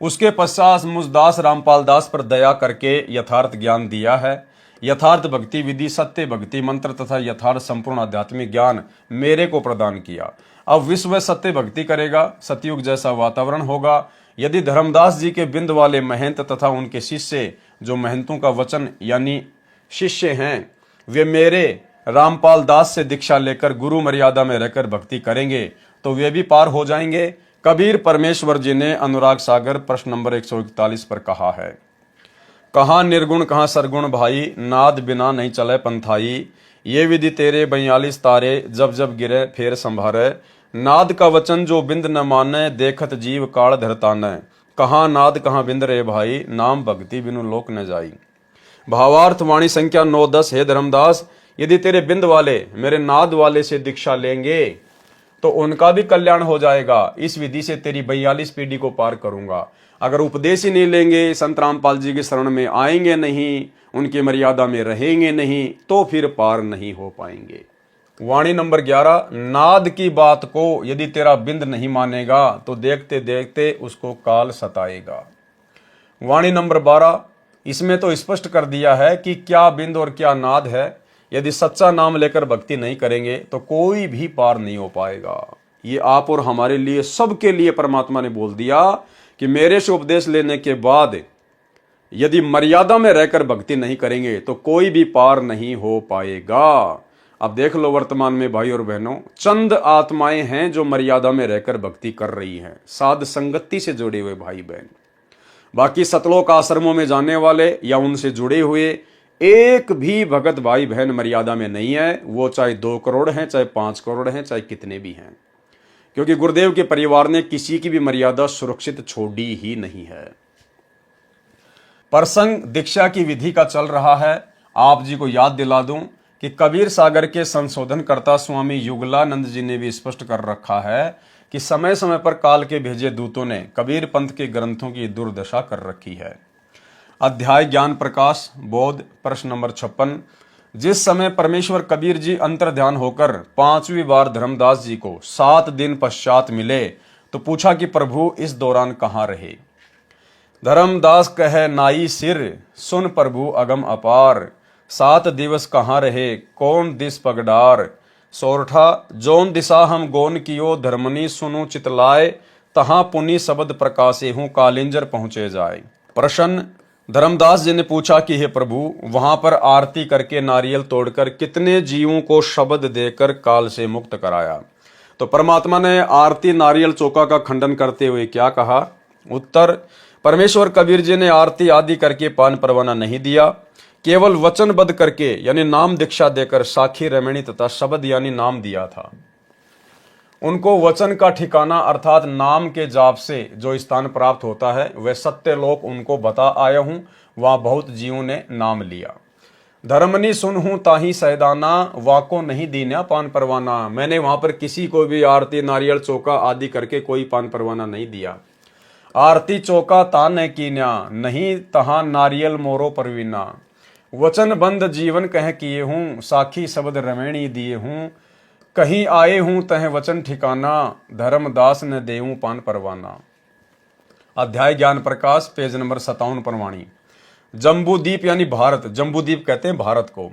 उसके पश्चात मुझदास रामपाल दास पर दया करके यथार्थ ज्ञान दिया है। यथार्थ भक्ति विधि, सत्य भक्ति मंत्र तथा यथार्थ संपूर्ण आध्यात्मिक ज्ञान मेरे को प्रदान किया। अब विश्व सत्य भक्ति करेगा, सतयुग जैसा वातावरण होगा। यदि धर्मदास जी के बिंद वाले महंत तथा उनके शिष्य जो महंतों का वचन यानी शिष्य हैं, वे मेरे रामपाल दास से दीक्षा लेकर गुरु मर्यादा में रहकर भक्ति करेंगे तो वे भी पार हो जाएंगे। कबीर परमेश्वर जी ने अनुराग सागर प्रश्न नंबर 141 पर कहा है, कहाँ निर्गुण कहाँ सरगुण भाई, नाद बिना नहीं चले पंथाई। ये विधि तेरे 42 तारे, जब जब गिरे फेर संभारे। नाद का वचन जो बिंद न माने, देखत जीव काल धरतान। कहाँ नाद कहाँ बिंद रे भाई, नाम भक्ति बिनु लोक न जाई। भावार्थ वाणी संख्या 9-10। हे धर्मदास, यदि तेरे बिंद वाले मेरे नाद वाले से दीक्षा लेंगे तो उनका भी कल्याण हो जाएगा। इस विधि से तेरी 42 पीढ़ी को पार करूंगा। अगर उपदेश ही नहीं लेंगे, संत रामपाल जी के शरण में आएंगे नहीं, उनकी मर्यादा में रहेंगे नहीं, तो फिर पार नहीं हो पाएंगे। वाणी नंबर 11। नाद की बात को यदि तेरा बिंद नहीं मानेगा तो देखते देखते उसको काल सताएगा। वाणी नंबर 12। इसमें तो स्पष्ट कर दिया है कि क्या बिंद और क्या नाद है। यदि सच्चा नाम लेकर भक्ति नहीं करेंगे तो कोई भी पार नहीं हो पाएगा। ये आप और हमारे लिए, सबके लिए परमात्मा ने बोल दिया कि मेरे से उपदेश लेने के बाद यदि मर्यादा में रहकर भक्ति नहीं करेंगे तो कोई भी पार नहीं हो पाएगा। अब देख लो, वर्तमान में भाई और बहनों, चंद आत्माएं हैं जो मर्यादा में रहकर भक्ति कर रही हैं, साध संगति से जुड़े हुए भाई बहन। बाकी सतलोक आश्रमों में जाने वाले या उनसे जुड़े हुए एक भी भगत भाई बहन मर्यादा में नहीं है। वो चाहे 2 करोड़ हैं, चाहे 5 करोड़ हैं, चाहे कितने भी हैं, क्योंकि गुरुदेव के परिवार ने किसी की भी मर्यादा सुरक्षित छोड़ी ही नहीं है। प्रसंग दीक्षा की विधि का चल रहा है। आप जी को याद दिला दूं कि कबीर सागर के संशोधनकर्ता स्वामी युगलानंद जी ने भी स्पष्ट कर रखा है कि समय समय पर काल के भेजे दूतों ने कबीर पंथ के ग्रंथों की दुर्दशा कर रखी है। अध्याय ज्ञान प्रकाश बोध प्रश्न नंबर 56। जिस समय परमेश्वर कबीर जी अंतर ध्यान होकर 5वीं बार धर्मदास जी को 7 दिन पश्चात मिले तो पूछा कि प्रभु इस दौरान कहाँ रहे। धर्मदास कहे नाई सिर, सुन प्रभु अगम अपार। 7 दिवस कहाँ रहे, कौन दिस पगडार। सोरठा जोन दिशा हम गोन कियो, धर्मनी सुनु चितलाए। तहाँ पुनि शब्द प्रकाशे हूँ, कालिंजर पहुँचे जाए। प्रश्न। धर्मदास जी ने पूछा कि हे प्रभु, वहां पर आरती करके नारियल तोड़कर कितने जीवों को शब्द देकर काल से मुक्त कराया। तो परमात्मा ने आरती नारियल चौका का खंडन करते हुए क्या कहा। उत्तर। परमेश्वर कबीर जी ने आरती आदि करके पान परवाना नहीं दिया, केवल वचनबद्ध करके यानी नाम दीक्षा देकर साखी रमणी तथा शब्द यानी नाम दिया था। उनको वचन का ठिकाना अर्थात नाम के जाप से जो स्थान प्राप्त होता है वह सत्य लोक उनको बता आया हूं। वहां बहुत जीवों ने नाम लिया। धर्मनी सुन हूं ताही सैदाना, वाको नहीं दीना पान परवाना। मैंने वहां पर किसी को भी आरती नारियल चौका आदि करके कोई पान परवाना नहीं दिया। आरती चौका तान कीन्या, नहीं तहा नारियल मोरो परवीना। वचन बंद जीवन कह किए हूं, साखी शब्द रमणी दिए हूं। कहीं आए हूं तह वचन ठिकाना, धर्मदास ने देऊं पान परवाना। अध्याय ज्ञान प्रकाश पेज नंबर 57 पर वाणी। जम्बूदीप यानी भारत, जम्बूदीप कहते हैं भारत को।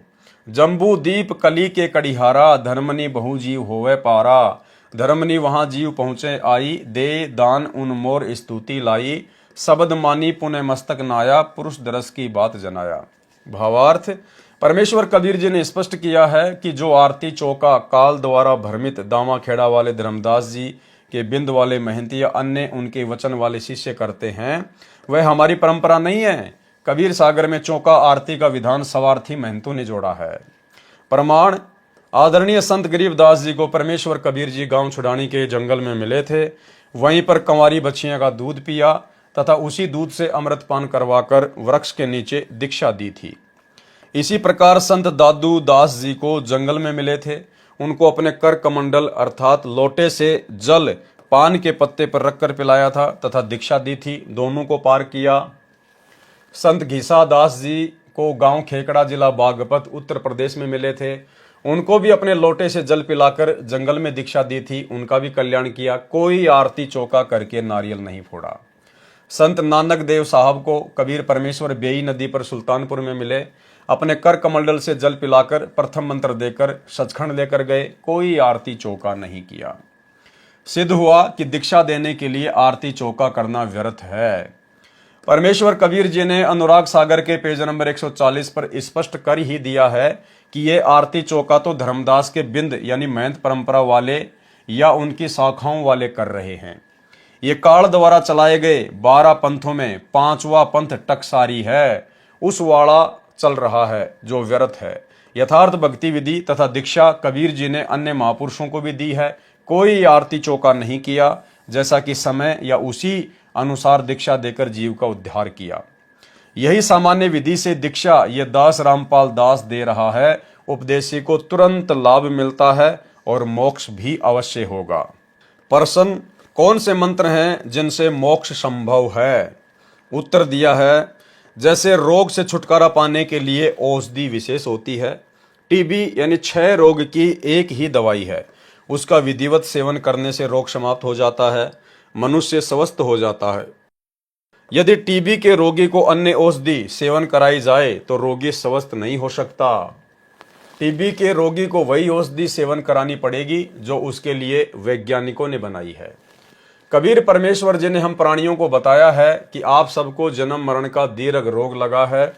जम्बूदीप कली के कड़िहारा, धर्मनी बहु जीव होवे पारा। धर्मनी वहां जीव पहुंचे आई, दे दान उन मोर स्तुति लाई। शब्द मानी पुण्य मस्तक नाया, पुरुष दरस की बात जनाया। भावार्थ। परमेश्वर कबीर जी ने स्पष्ट किया है कि जो आरती चौका काल द्वारा भ्रमित दामा खेड़ा वाले धर्मदास जी के बिंद वाले महंती या अन्य उनके वचन वाले शिष्य करते हैं वह हमारी परंपरा नहीं है। कबीर सागर में चौका आरती का विधान सवार्थी महंतों ने जोड़ा है। प्रमाण। आदरणीय संत गरीबदास जी को परमेश्वर कबीर जी गांव छुड़ानी के जंगल में मिले थे। वहीं पर कंवारी बच्चियां का दूध पिया तथा उसी दूध से अमृतपान करवाकर वृक्ष के नीचे दीक्षा दी थी। इसी प्रकार संत दादू दास जी को जंगल में मिले थे। उनको अपने कर कमंडल अर्थात लोटे से जल पान के पत्ते पर रखकर पिलाया था तथा दीक्षा दी थी। दोनों को पार किया। संत घीसा दास जी को गांव खेकड़ा, जिला बागपत, उत्तर प्रदेश में मिले थे। उनको भी अपने लोटे से जल पिलाकर जंगल में दीक्षा दी थी। उनका भी कल्याण किया। कोई आरती चौका करके नारियल नहीं फोड़ा। संत नानक देव साहब को कबीर परमेश्वर बेई नदी पर सुल्तानपुर में मिले। अपने कर कमंडल से जल पिलाकर प्रथम मंत्र देकर सचखंड लेकर गए। कोई आरती चौका नहीं किया। सिद्ध हुआ कि दीक्षा देने के लिए आरती चौका करना व्यर्थ है। परमेश्वर कबीर जी ने अनुराग सागर के पेज नंबर 140 पर स्पष्ट कर ही दिया है कि ये आरती चौका तो धर्मदास के बिंद यानी महंत परंपरा वाले या उनकी शाखाओं वाले कर रहे हैं। ये काल द्वारा चलाए गए 12 पंथों में 5वां पंथ टकसारी है, उस वाला चल रहा है जो व्यर्थ है। यथार्थ भक्ति विधि तथा दीक्षा कबीर जी ने अन्य महापुरुषों को भी दी है। कोई आरती चौका नहीं किया, जैसा कि समय या उसी अनुसार दीक्षा देकर जीव का उद्धार किया। यही सामान्य विधि से दीक्षा ये दास रामपाल दास दे रहा है। उपदेशी को तुरंत लाभ मिलता है और मोक्ष भी अवश्य होगा। प्रश्न, कौन से मंत्र हैं जिनसे मोक्ष संभव है? उत्तर दिया है, जैसे रोग से छुटकारा पाने के लिए औषधि विशेष होती है। टीबी यानी क्षय रोग की एक ही दवाई है, उसका विधिवत सेवन करने से रोग समाप्त हो जाता है, मनुष्य स्वस्थ हो जाता है। यदि टीबी के रोगी को अन्य औषधि सेवन कराई जाए तो रोगी स्वस्थ नहीं हो सकता। टीबी के रोगी को वही औषधि सेवन करानी पड़ेगी जो उसके लिए वैज्ञानिकों ने बनाई है। कबीर परमेश्वर जी ने हम प्राणियों को बताया है कि आप सबको जन्म मरण का दीर्घ रोग लगा है,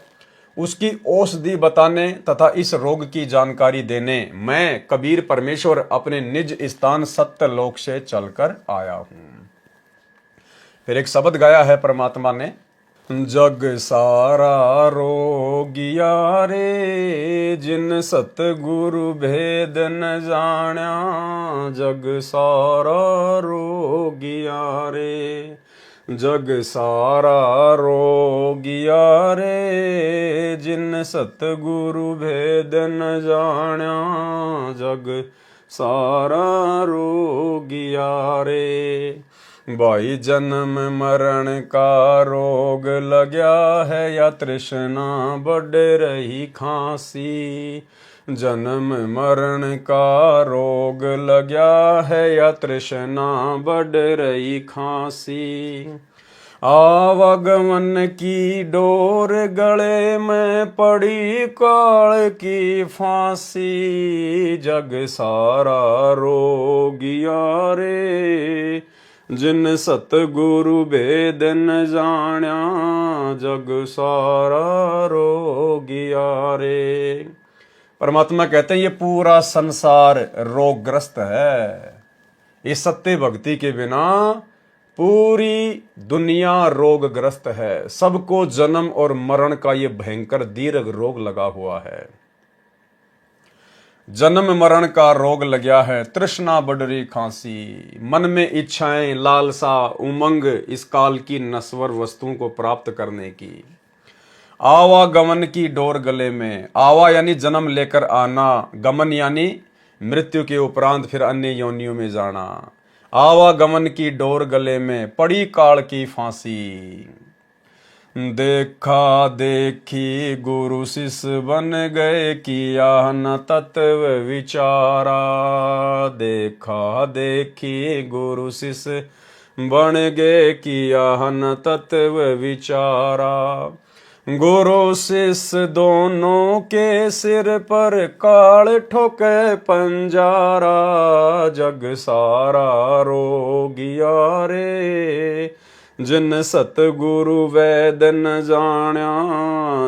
उसकी औषधि बताने तथा इस रोग की जानकारी देने मैं कबीर परमेश्वर अपने निज स्थान सत्यलोक से चलकर आया हूं। फिर एक शब्द गाया है परमात्मा ने, जग सारा रोगिया रे जिन सतगुरु भेद न जाण्या, जग सारा रोगिया रे, जग सारा रोगिया रे जिन सतगुरु भेद न जाण्या, जग सारा रोगिया रे। भाई जन्म मरण का रोग लग्या है या तृष्णा बढ़ रही खांसी, जन्म मरण का रोग लग्या है या तृष्णा बढ़ रही खांसी, आवागमन की डोर गले में पड़ी काल की फांसी, जग सारा रोगिया रे जिन सतगुरु भेद न जाण्या, जग सारा रोगिया रे। परमात्मा कहते हैं ये पूरा संसार रोगग्रस्त है। इस सत्य भक्ति के बिना पूरी दुनिया रोगग्रस्त है। सबको जन्म और मरण का ये भयंकर दीर्घ रोग लगा हुआ है। जन्म मरण का रोग लग्या है, तृष्णा बढ़ रही खांसी, मन में इच्छाएं, लालसा, उमंग इस काल की नश्वर वस्तुओं को प्राप्त करने की, आवागमन की डोर गले में, आवा यानी जन्म लेकर आना, गमन यानी मृत्यु के उपरांत फिर अन्य योनियों में जाना, आवागमन की डोर गले में पड़ी काल की फांसी, देखा देखी गुरु शिष्य बन गए किया न तत्व विचारा, देखा देखी गुरु शिष्य बन गए किया न तत्व विचारा, गुरु शिष्य दोनों के सिर पर काल ठोके पंजारा, जग सारा रोगिया रे जिन सतगुरु वैद न जाण्या,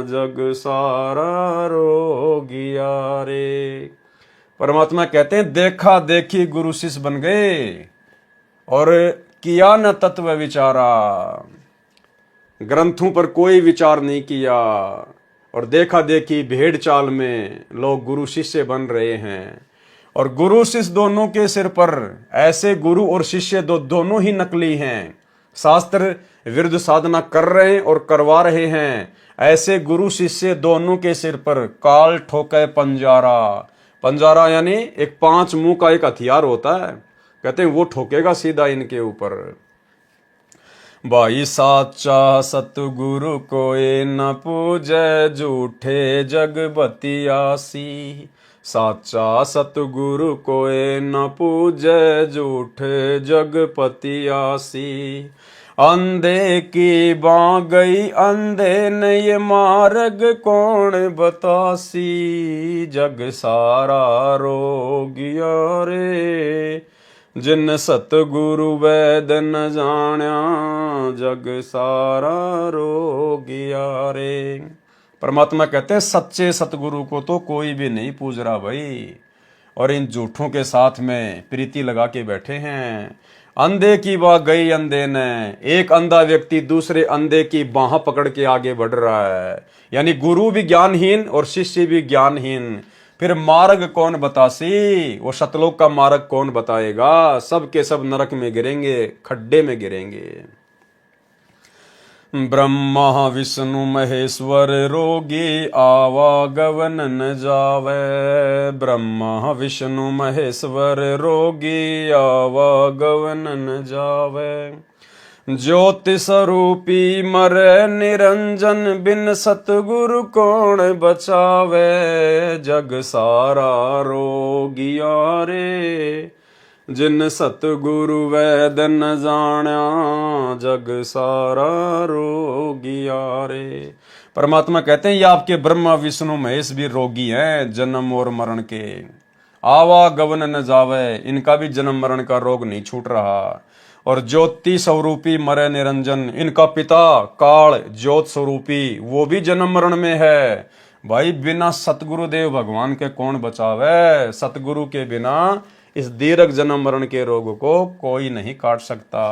जग सारा रोगिया रे। परमात्मा कहते हैं देखा देखी गुरु शिष्य बन गए और किया न तत्व विचारा, ग्रंथों पर कोई विचार नहीं किया और देखा देखी भेड़ चाल में लोग गुरु शिष्य बन रहे हैं। और गुरु शिष्य दोनों के सिर पर, ऐसे गुरु और शिष्य दोनों ही नकली हैं, शास्त्र विरुद्ध साधना कर रहे हैं और करवा रहे हैं। ऐसे गुरु शिष्य दोनों के सिर पर काल ठोके पंजारा, पंजारा यानी एक 5 मुंह का एक हथियार होता है कहते हैं वो ठोकेगा सीधा इनके ऊपर। भाई साचा सतगुरु कोई न पूजै, झूठे जग बतियासी। साचा सतगुरु कोई न पूजै, झूठे जग पतियासी। अंधे की बाँ गई अंधे ने ये मार्ग कौन बतासी। जग सारा रोगिया रे, जिन सतगुरु वैद न जाण्या। जग सारा रोगिया रे। परमात्मा कहते हैं सच्चे सतगुरु को तो कोई भी नहीं पूज रहा भाई, और इन झूठों के साथ में प्रीति लगा के बैठे हैं। अंधे की बाह गई अंधे ने, एक अंधा व्यक्ति दूसरे अंधे की बाह पकड़ के आगे बढ़ रहा है, यानी गुरु भी ज्ञानहीन और शिष्य भी ज्ञानहीन। फिर मार्ग कौन बतासी, वो सतलोक का मार्ग कौन बताएगा। सब के सब नरक में गिरेंगे, खड्डे में गिरेंगे। ब्रह्मा विष्णु महेश्वर रोगी, आवागवन न जावे। ब्रह्मा विष्णु महेश्वर रोगी, आवागवन न जावे। ज्योति स्वरूपी मरे निरंजन, बिन सतगुरु कौन बचावे। जग सारा रोगिया रे, जिन सतगुरु वैद न जाण्या। जग सारा रोगिया रे। परमात्मा कहते हैं ये आपके ब्रह्मा विष्णु महेश भी रोगी हैं जन्म और मरण के। आवागवन न जावे, इनका भी जन्म मरण का रोग नहीं छूट रहा। और ज्योति स्वरूपी मरे निरंजन, इनका पिता काल ज्योत स्वरूपी वो भी जन्म मरण में है। भाई बिना सतगुरुदेव भगवान के कौन बचावे। सतगुरु के बिना इस दीर्घ जन्म मरण के रोग को कोई नहीं काट सकता।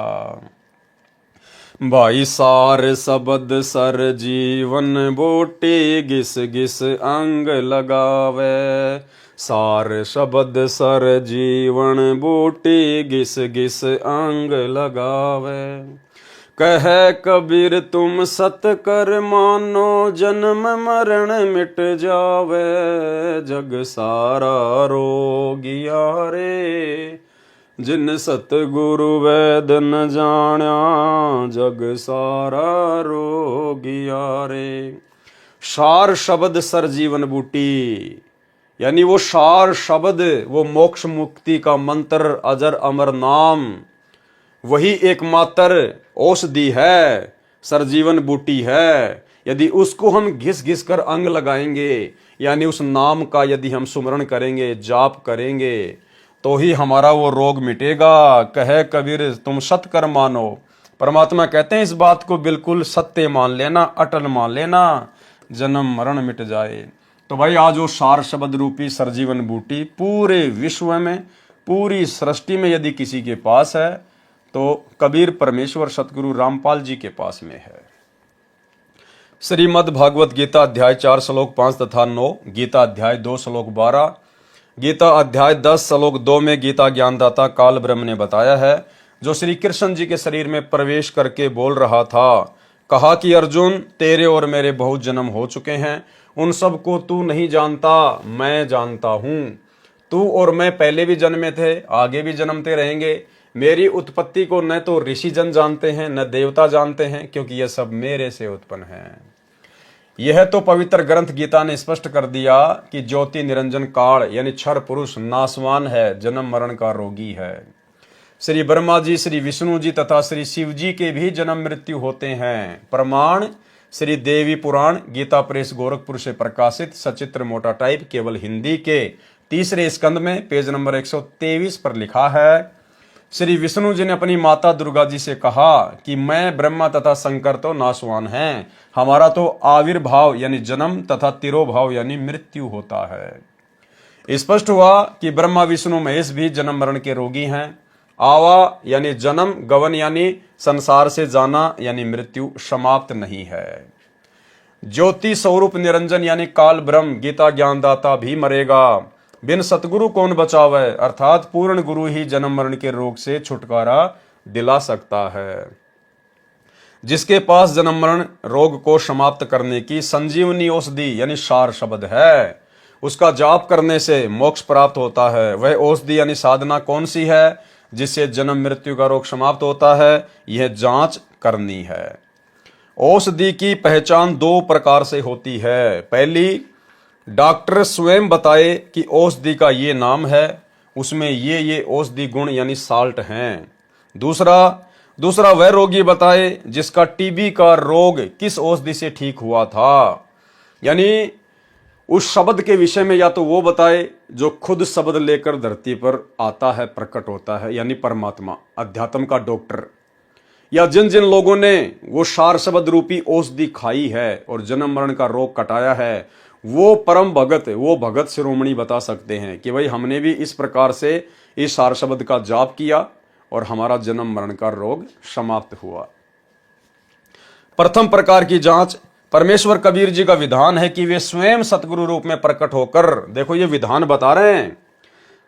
भाई सार शब्द सर जीवन बूटी, घिस घिस अंग लगावे। सार शब्द सर जीवन बूटी, घिस घिस अंग लगावे। कहे कबीर तुम सत कर मानो, जन्म मरण मिट जावे। जग सारा रोगिया रे, जिन सतगुरु वैद न जाण्या। जग सारा रोगिया रे। सार शब्द सर जीवन बूटी, यानी वो सार शब्द, वो मोक्ष मुक्ति का मंत्र, अजर अमर नाम, वही एकमात्र औषधि है, सरजीवन बूटी है। यदि उसको हम घिस घिस कर अंग लगाएंगे, यानी उस नाम का यदि हम सुमरण करेंगे, जाप करेंगे, तो ही हमारा वो रोग मिटेगा। कहे कबीर तुम सत कर मानो। परमात्मा कहते हैं इस बात को बिल्कुल सत्य मान लेना, अटल मान लेना, जन्म मरण मिट जाए। तो भाई आज वो सार शब्द रूपी सरजीवन बूटी पूरे विश्व में, पूरी सृष्टि में यदि किसी के पास है तो कबीर परमेश्वर सतगुरु रामपाल जी के पास में है। श्रीमद् भागवत गीता अध्याय 4 श्लोक 5 तथा 9, गीता अध्याय 2 श्लोक 12, गीता अध्याय 10 श्लोक 2 में गीता ज्ञानदाता काल ब्रह्म ने बताया है, जो श्री कृष्ण जी के शरीर में प्रवेश करके बोल रहा था। कहा कि अर्जुन तेरे और मेरे बहुत जन्म हो चुके हैं, उन सब को तू नहीं जानता, मैं जानता हूँ। तू और मैं पहले भी जन्मे थे, आगे भी जन्मते रहेंगे। मेरी उत्पत्ति को न तो ऋषि जन जानते हैं, न देवता जानते हैं, क्योंकि यह सब मेरे से उत्पन्न है। यह तो पवित्र ग्रंथ गीता ने स्पष्ट कर दिया कि ज्योति निरंजन काल यानी क्षर पुरुष नासवान है, जन्म मरण का रोगी है। श्री ब्रह्मा जी, श्री विष्णु जी तथा श्री शिव जी के भी जन्म मृत्यु होते हैं। प्रमाण श्री देवी पुराण गीता प्रेस गोरखपुर से प्रकाशित सचित्र मोटा टाइप केवल हिंदी के 3रे स्कंद में पेज नंबर 123 पर लिखा है। श्री विष्णु जी ने अपनी माता दुर्गा जी से कहा कि मैं ब्रह्मा तथा शंकर तो नाशवान हैं, हमारा तो आविर्भाव यानी जन्म तथा तिरोभाव यानी मृत्यु होता है। स्पष्ट हुआ कि ब्रह्मा विष्णु महेश भी जन्म मरण के रोगी हैं। आवा यानी जन्म, गवन यानी संसार से जाना यानी मृत्यु समाप्त नहीं है। ज्योति स्वरूप निरंजन यानी काल ब्रह्म गीता ज्ञानदाता भी मरेगा। बिन सतगुरु कौन बचावे, अर्थात पूर्ण गुरु ही जन्म मरण के रोग से छुटकारा दिला सकता है। जिसके पास जन्म मरण रोग को समाप्त करने की संजीवनी औषधि यानी सार शब्द है, उसका जाप करने से मोक्ष प्राप्त होता है। वह औषधि यानी साधना कौन सी है? जिससे जन्म मृत्यु का रोग समाप्त होता है, यह जांच करनी है। औषधि की पहचान दो प्रकार से होती है। पहली, डॉक्टर स्वयं बताए कि औषधि का ये नाम है, उसमें ये औषधि गुण यानी साल्ट हैं। दूसरा वह रोगी बताए जिसका टीबी का रोग किस औषधि से ठीक हुआ था, यानी उस शब्द के विषय में या तो वो बताए जो खुद शब्द लेकर धरती पर आता है, प्रकट होता है, यानी परमात्मा, अध्यात्म का डॉक्टर, या जिन जिन लोगों ने वो सार शब्द रूपी औषधि खाई है और जन्म मरण का रोग कटाया है, वो परम भगत, वो भगत शिरोमणि बता सकते हैं कि भाई हमने भी इस प्रकार से इस सार शब्द का जाप किया और हमारा जन्म मरण का रोग समाप्त हुआ। प्रथम प्रकार की जांच परमेश्वर कबीर जी का विधान है कि वे स्वयं सतगुरु रूप में प्रकट होकर, देखो ये विधान बता रहे हैं,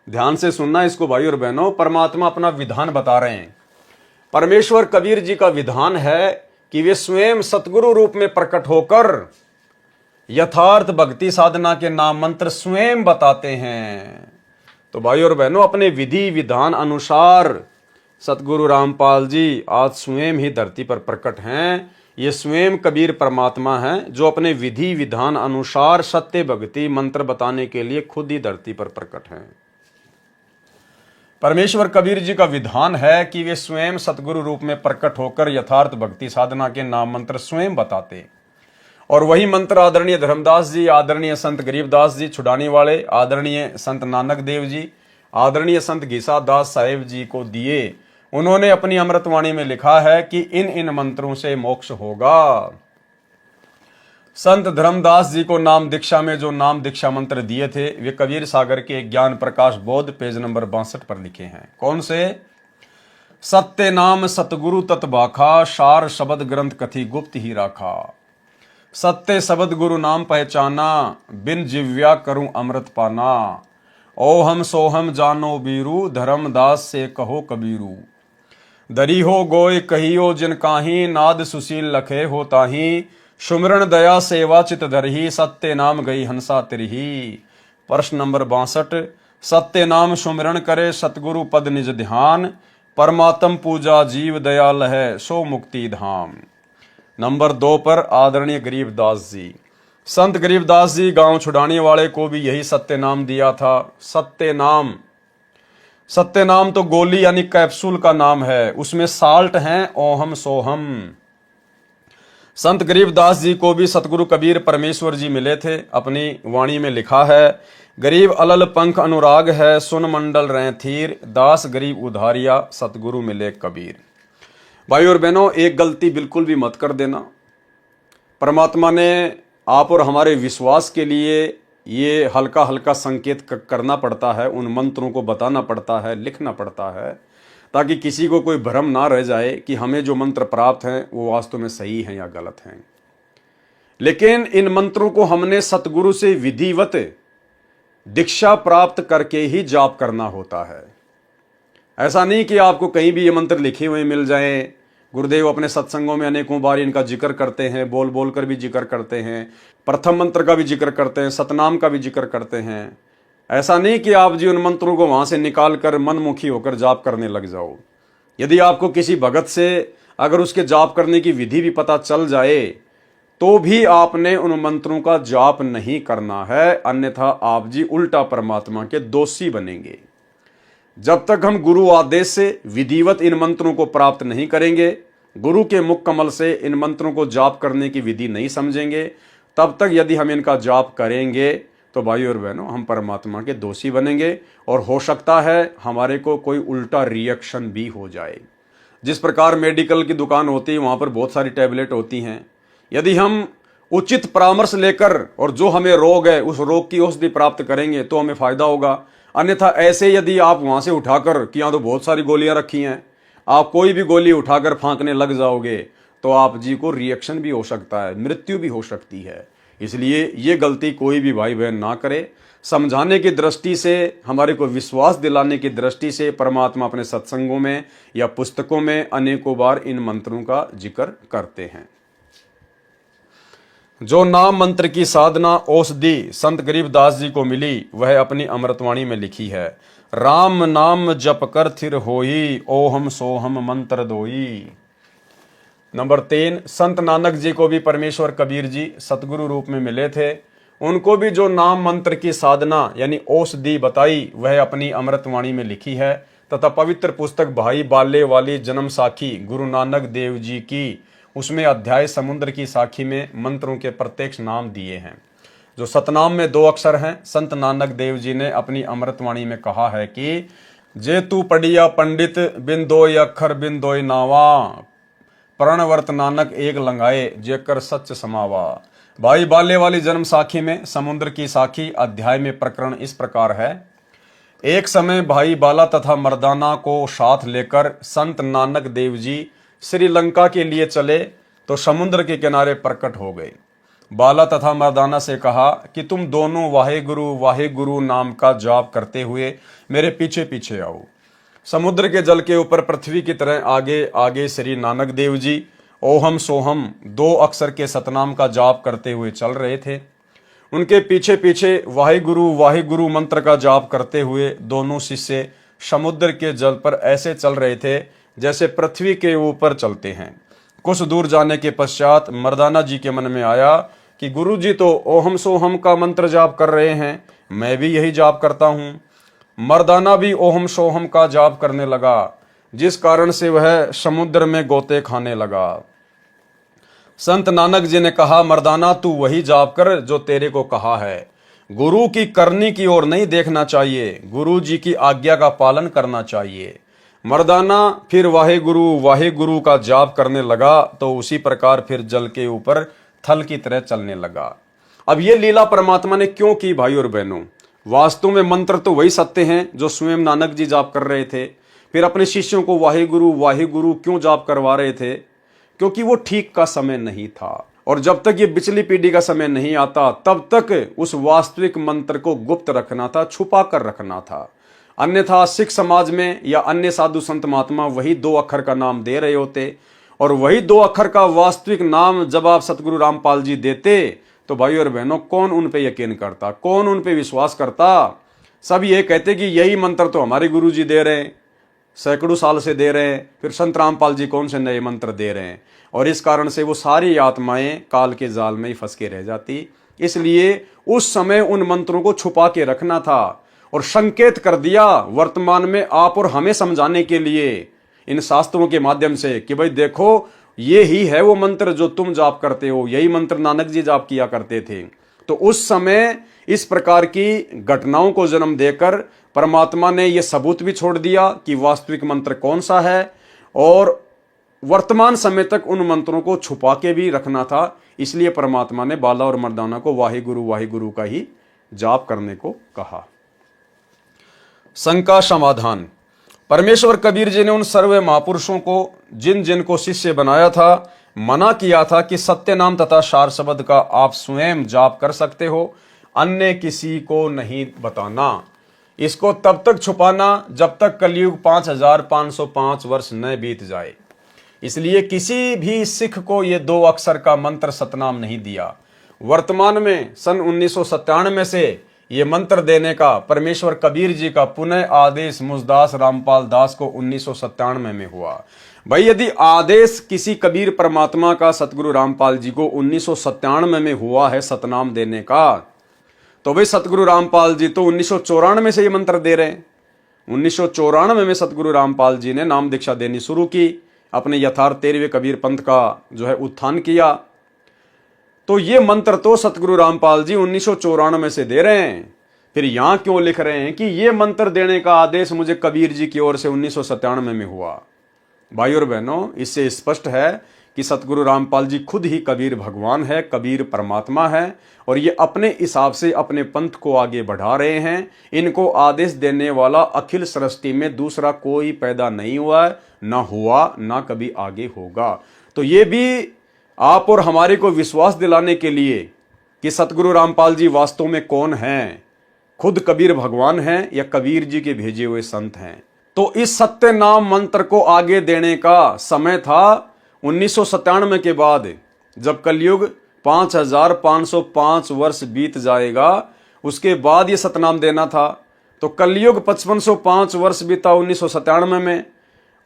ध्यान से सुनना इसको भाई और बहनों, परमात्मा अपना विधान बता रहे हैं। परमेश्वर कबीर जी का विधान है कि वे स्वयं सतगुरु रूप में प्रकट होकर यथार्थ भक्ति साधना के नाम मंत्र स्वयं बताते हैं। तो भाई और बहनों, अपने विधि विधान अनुसार सतगुरु रामपाल जी आज स्वयं ही धरती पर प्रकट हैं। ये स्वयं कबीर परमात्मा हैं जो अपने विधि विधान अनुसार सत्य भक्ति मंत्र बताने के लिए खुद ही धरती पर प्रकट हैं। परमेश्वर कबीर जी का विधान है कि वे स्वयं सतगुरु रूप में प्रकट होकर यथार्थ भक्ति साधना के नाम मंत्र स्वयं बताते, और वही मंत्र आदरणीय धर्मदास जी, आदरणीय संत गरीबदास जी छुड़ाने वाले, आदरणीय संत नानक देव जी, आदरणीय संत घीसा दास साहेब जी को दिए। उन्होंने अपनी अमृतवाणी में लिखा है कि इन मंत्रों से मोक्ष होगा। संत धर्मदास जी को नाम दीक्षा में जो नाम दीक्षा मंत्र दिए थे वे कबीर सागर के ज्ञान प्रकाश बोध पेज नंबर 62 पर लिखे हैं। कौन से? सत्य नाम सतगुरु तत्बाखा, सार शब्द ग्रंथ कथी गुप्त ही राखा। सत्य शब्द गुरु नाम पहचाना, बिन जिव्या करूं अमृत पाना। ओहम सोहम जानो बीरू, धर्मदास से कहो कबीरू। दरी हो गोय कहियो जिन काही, नाद सुशील लखे हो ताही। सुमरण दया सेवा चित धरही, सत्य नाम गई हंसा तिरही। प्रश्न नंबर 62, सत्य नाम सुमरण करे सतगुरु पद निज ध्यान। परमात्म पूजा जीव दयाल है, सो मुक्ति धाम। नंबर 2 पर आदरणीय गरीबदास जी, संत गरीबदास जी गांव छुड़ाने वाले को भी यही सत्य नाम दिया था। सत्य नाम तो गोली यानी कैप्सूल का नाम है, उसमें साल्ट हैं ओहम सोहम। संत गरीबदास जी को भी सतगुरु कबीर परमेश्वर जी मिले थे। अपनी वाणी में लिखा है, गरीब अलल पंख अनुराग है, सुन मंडल रहे थीर। दास गरीब उधारिया, सतगुरु मिले कबीर। भाई और बहनों, एक गलती बिल्कुल भी मत कर देना। परमात्मा ने आप और हमारे विश्वास के लिए ये हल्का हल्का संकेत करना पड़ता है, उन मंत्रों को बताना पड़ता है, लिखना पड़ता है, ताकि किसी को कोई भ्रम ना रह जाए कि हमें जो मंत्र प्राप्त हैं वो वास्तव में सही हैं या गलत हैं। लेकिन इन मंत्रों को हमने सतगुरु से विधिवत दीक्षा प्राप्त करके ही जाप करना होता है। ऐसा नहीं कि आपको कहीं भी ये मंत्र लिखे हुए मिल जाएं। गुरुदेव अपने सत्संगों में अनेकों बार इनका जिक्र करते हैं, बोल बोल कर भी जिक्र करते हैं, प्रथम मंत्र का भी जिक्र करते हैं, सतनाम का भी जिक्र करते हैं। ऐसा नहीं कि आप जी उन मंत्रों को वहां से निकाल कर मनमुखी होकर जाप करने लग जाओ। यदि आपको किसी भगत से अगर उसके जाप करने की विधि भी पता चल जाए तो भी आपने उन मंत्रों का जाप नहीं करना है, अन्यथा आप जी उल्टा परमात्मा के दोषी बनेंगे। जब तक हम गुरु आदेश से विधिवत इन मंत्रों को प्राप्त नहीं करेंगे, गुरु के मुख कमल से इन मंत्रों को जाप करने की विधि नहीं समझेंगे, तब तक यदि हम इनका जाप करेंगे तो भाई और बहनों हम परमात्मा के दोषी बनेंगे, और हो सकता है हमारे को कोई उल्टा रिएक्शन भी हो जाए। जिस प्रकार मेडिकल की दुकान होती है वहां पर बहुत सारी टैबलेट होती हैं, यदि हम उचित परामर्श लेकर और जो हमें रोग है उस रोग की औषधि प्राप्त करेंगे तो हमें फायदा होगा। अन्यथा ऐसे यदि आप वहां से उठाकर कि यहाँ तो बहुत सारी गोलियां रखी हैं, आप कोई भी गोली उठाकर फांकने लग जाओगे तो आप जी को रिएक्शन भी हो सकता है, मृत्यु भी हो सकती है। इसलिए ये गलती कोई भी भाई बहन ना करे। समझाने की दृष्टि से, हमारे को विश्वास दिलाने की दृष्टि से परमात्मा अपने सत्संगों में या पुस्तकों में अनेकों बार इन मंत्रों का जिक्र करते हैं। जो नाम मंत्र की साधना औषधि संत गरीबदास जी को मिली वह अपनी अमृतवाणी में लिखी है। राम नाम जप कर थिर होई, ओहम सोहम मंत्र दोई। नंबर 3, संत नानक जी को भी परमेश्वर कबीर जी सतगुरु रूप में मिले थे। उनको भी जो नाम मंत्र की साधना यानी औषधि बताई वह अपनी अमृतवाणी में लिखी है तथा पवित्र पुस्तक भाई बाले वाली जन्म साखी गुरु नानक देव जी की, उसमें अध्याय समुद्र की साखी में मंत्रों के प्रत्यक्ष नाम दिए हैं। जो सतनाम में 2 अक्षर हैं, संत नानक देव जी ने अपनी अमृतवाणी में कहा है कि जे तू पढ़िया पंडित बिन दोय अक्षर बिन दोय नावा, प्रणवर्त नानक एक लंगाए जेकर सच समावा। भाई बाले वाली जन्म साखी में समुद्र की साखी अध्याय में प्रकरण इस प्रकार है। एक समय भाई बाला तथा मर्दाना को साथ लेकर संत नानक देव जी श्रीलंका के लिए चले तो समुद्र के किनारे प्रकट हो गए। बाला तथा मर्दाना से कहा कि तुम दोनों वाहे गुरु नाम का जाप करते हुए मेरे पीछे पीछे आओ। समुद्र के जल के ऊपर पृथ्वी की तरह आगे आगे श्री नानक देव जी ओहम सोहम 2 अक्षर के सतनाम का जाप करते हुए चल रहे थे। उनके पीछे पीछे वाहे गुरु मंत्र का जाप करते हुए दोनों शिष्य समुद्र के जल पर ऐसे चल रहे थे जैसे पृथ्वी के ऊपर चलते हैं। कुछ दूर जाने के पश्चात मर्दाना जी के मन में आया कि गुरु जी तो ओहम सोहम का मंत्र जाप कर रहे हैं, मैं भी यही जाप करता हूं। मर्दाना भी ओहम सोहम का जाप करने लगा, जिस कारण से वह समुद्र में गोते खाने लगा। संत नानक जी ने कहा, मर्दाना तू वही जाप कर जो तेरे को कहा है, गुरु की करनी की ओर नहीं देखना चाहिए, गुरु जी की आज्ञा का पालन करना चाहिए। मर्दाना फिर वाहे गुरु का जाप करने लगा तो उसी प्रकार फिर जल के ऊपर थल की तरह चलने लगा। अब ये लीला परमात्मा ने क्यों की भाई और बहनों? वास्तव में मंत्र तो वही सत्य हैं जो स्वयं नानक जी जाप कर रहे थे। फिर अपने शिष्यों को वाहे गुरु क्यों जाप करवा रहे थे? क्योंकि वो ठीक का समय नहीं था, और जब तक ये पिछली पीढ़ी का समय नहीं आता तब तक उस वास्तविक मंत्र को गुप्त रखना था, छुपा कर रखना था। अन्यथा सिख समाज में या अन्य साधु संत महात्मा वही 2 अक्षर का नाम दे रहे होते, और वही 2 अक्षर का वास्तविक नाम जब आप सतगुरु रामपाल जी देते तो भाई और बहनों कौन उन पे यकीन करता, कौन उन पे विश्वास करता? सब ये कहते कि यही मंत्र तो हमारे गुरु जी दे रहे हैं, सैकड़ों साल से दे रहे हैं, फिर संत रामपाल जी कौन से नए मंत्र दे रहे हैं। और इस कारण से वो सारी आत्माएं काल के जाल में ही फंस के रह जाती। इसलिए उस समय उन मंत्रों को छुपा के रखना था और संकेत कर दिया वर्तमान में आप और हमें समझाने के लिए इन शास्त्रों के माध्यम से कि भाई देखो, ये ही है वो मंत्र जो तुम जाप करते हो, यही मंत्र नानक जी जाप किया करते थे। तो उस समय इस प्रकार की घटनाओं को जन्म देकर परमात्मा ने यह सबूत भी छोड़ दिया कि वास्तविक मंत्र कौन सा है, और वर्तमान समय तक उन मंत्रों को छुपा के भी रखना था। इसलिए परमात्मा ने बाला और मर्दाना को वाहे गुरु का ही जाप करने को कहा। शंका समाधान। परमेश्वर कबीर जी ने उन सर्व महापुरुषों को जिन जिन को शिष्य बनाया था, मना किया था कि सत्य नाम तथा सार शब्द का आप स्वयं जाप कर सकते हो, अन्य किसी को नहीं बताना। इसको तब तक छुपाना जब तक कलयुग 5505 वर्ष न बीत जाए। इसलिए किसी भी सिख को ये 2 अक्षर का मंत्र सतनाम नहीं दिया। वर्तमान में सन 1997 से ये मंत्र देने का परमेश्वर कबीर जी का पुनः आदेश मुझदास रामपाल दास को 1997 में हुआ। भाई यदि आदेश किसी कबीर परमात्मा का सतगुरु रामपाल जी को 1997 में हुआ है सतनाम देने का, तो भाई सतगुरु रामपाल जी तो 1994 से ये मंत्र दे रहे हैं। 1994 में सतगुरु रामपाल जी ने नाम दीक्षा देनी शुरू की, अपने यथार्थ 13वें कबीर पंथ का जो है उत्थान किया। तो ये मंत्र तो सतगुरु रामपाल जी 1994 से दे रहे हैं। फिर यहां क्यों लिख रहे हैं कि ये मंत्र देने का आदेश मुझे कबीर जी की ओर से 1997 में हुआ? भाई और बहनों, इससे स्पष्ट है कि सतगुरु रामपाल जी खुद ही कबीर भगवान है, कबीर परमात्मा है, और ये अपने हिसाब से अपने पंथ को आगे बढ़ा रहे हैं। इनको आदेश देने वाला अखिल सृष्टि में दूसरा कोई पैदा नहीं हुआ है, ना हुआ, ना कभी आगे होगा। तो ये भी आप और हमारे को विश्वास दिलाने के लिए कि सतगुरु रामपाल जी वास्तव में कौन हैं, खुद कबीर भगवान हैं या कबीर जी के भेजे हुए संत हैं। तो इस सत्य नाम मंत्र को आगे देने का समय था 1997 के बाद, जब कलयुग 5505 वर्ष बीत जाएगा, उसके बाद ये सतनाम देना था। तो कलयुग 5505 वर्ष बीता 1997 में,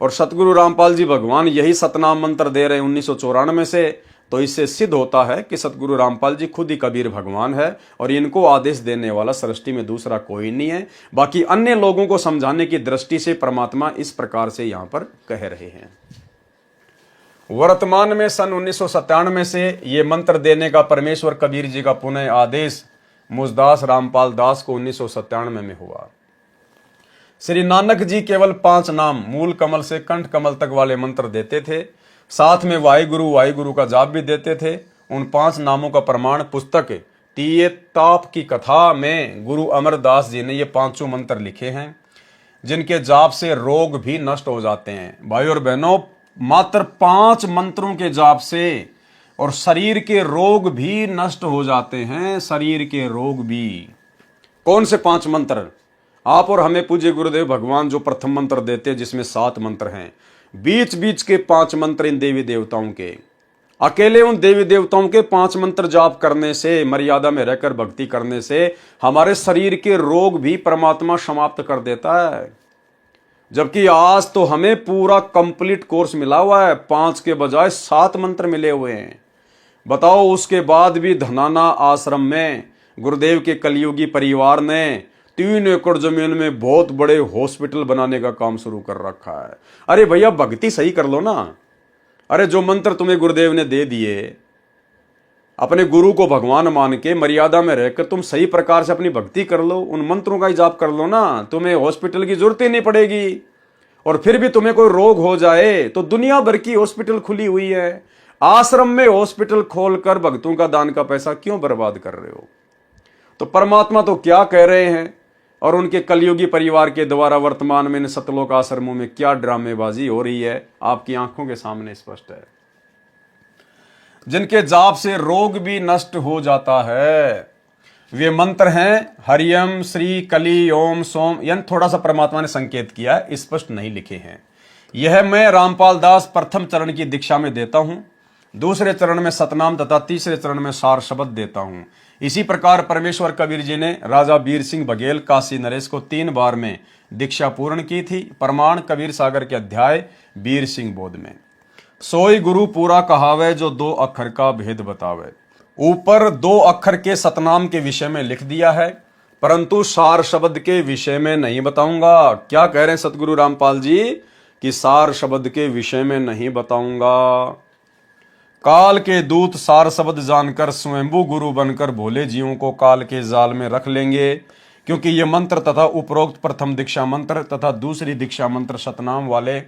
और सतगुरु रामपाल जी भगवान यही सतनाम मंत्र दे रहे हैं 1994 से। तो इससे सिद्ध होता है कि सतगुरु रामपाल जी खुद ही कबीर भगवान है और इनको आदेश देने वाला सृष्टि में दूसरा कोई नहीं है। बाकी अन्य लोगों को समझाने की दृष्टि से परमात्मा इस प्रकार से यहां पर कह रहे हैं। वर्तमान में सन 1997 से ये मंत्र देने का परमेश्वर कबीर जी का पुनः आदेश मुझदास रामपाल दास को 1997 में हुआ। श्री नानक जी केवल 5 नाम मूल कमल से कंठ कमल तक वाले मंत्र देते थे, साथ में वाहिगुरु का जाप भी देते थे। उन 5 नामों का प्रमाण पुस्तक तीये ताप की कथा में गुरु अमरदास जी ने ये 5 मंत्र लिखे हैं, जिनके जाप से रोग भी नष्ट हो जाते हैं। भाई और बहनों, मात्र 5 मंत्रों के जाप से और शरीर के रोग भी नष्ट हो जाते हैं, शरीर के रोग भी। कौन से 5 मंत्र? आप और हमें पूज्य गुरुदेव भगवान जो प्रथम मंत्र देते हैं, जिसमें 7 मंत्र हैं, बीच बीच के 5 मंत्र इन देवी देवताओं के, अकेले उन देवी देवताओं के 5 मंत्र जाप करने से, मर्यादा में रहकर भक्ति करने से हमारे शरीर के रोग भी परमात्मा समाप्त कर देता है। जबकि आज तो हमें पूरा कंप्लीट कोर्स मिला हुआ है, 5 के बजाय 7 मंत्र मिले हुए हैं। बताओ, उसके बाद भी धनाना आश्रम में गुरुदेव के कलयुगी परिवार ने 3 एकड़ जमीन में बहुत बड़े हॉस्पिटल बनाने का काम शुरू कर रखा है। अरे भैया, भक्ति सही कर लो ना। अरे जो मंत्र तुम्हें गुरुदेव ने दे दिए, अपने गुरु को भगवान मान के मर्यादा में रहकर तुम सही प्रकार से अपनी भक्ति कर लो, उन मंत्रों का ही जाप कर लो ना, तुम्हें हॉस्पिटल की जरूरत ही नहीं पड़ेगी। और फिर भी तुम्हें कोई रोग हो जाए तो दुनिया भर की हॉस्पिटल खुली हुई है। आश्रम में हॉस्पिटल खोलकर भक्तों का दान का पैसा क्यों बर्बाद कर रहे हो? तो परमात्मा तो क्या कह रहे हैं और उनके कलयुगी परिवार के द्वारा वर्तमान में इन सतलोक आश्रमों में क्या ड्रामेबाजी हो रही है, आपकी आंखों के सामने स्पष्ट है। जिनके जाप से रोग भी नष्ट हो जाता है, वे मंत्र हैं हरियम श्री कली ओम सोम। यानी थोड़ा सा परमात्मा ने संकेत किया है, स्पष्ट नहीं लिखे हैं। यह मैं रामपाल दास प्रथम चरण की दीक्षा में देता हूं, दूसरे चरण में सतनाम तथा तीसरे चरण में सार शब्द देता हूं। इसी प्रकार परमेश्वर कबीर जी ने राजा बीर सिंह बघेल काशी नरेश को 3 बार में दीक्षा पूर्ण की थी। प्रमाण कबीर सागर के अध्याय बीर सिंह बोध में। सोई गुरु पूरा कहावे जो 2 अक्षर का भेद बतावे। ऊपर 2 अक्षर के सतनाम के विषय में लिख दिया है, परंतु सार शब्द के विषय में नहीं बताऊंगा। क्या कह रहे हैं सतगुरु रामपाल जी कि सार शब्द के विषय में नहीं बताऊंगा। काल के दूत सार शब्द जानकर स्वयंभू गुरु बनकर भोले जीवों को काल के जाल में रख लेंगे, क्योंकि ये मंत्र तथा उपरोक्त प्रथम दीक्षा मंत्र तथा दूसरी दीक्षा मंत्र सतनाम वाले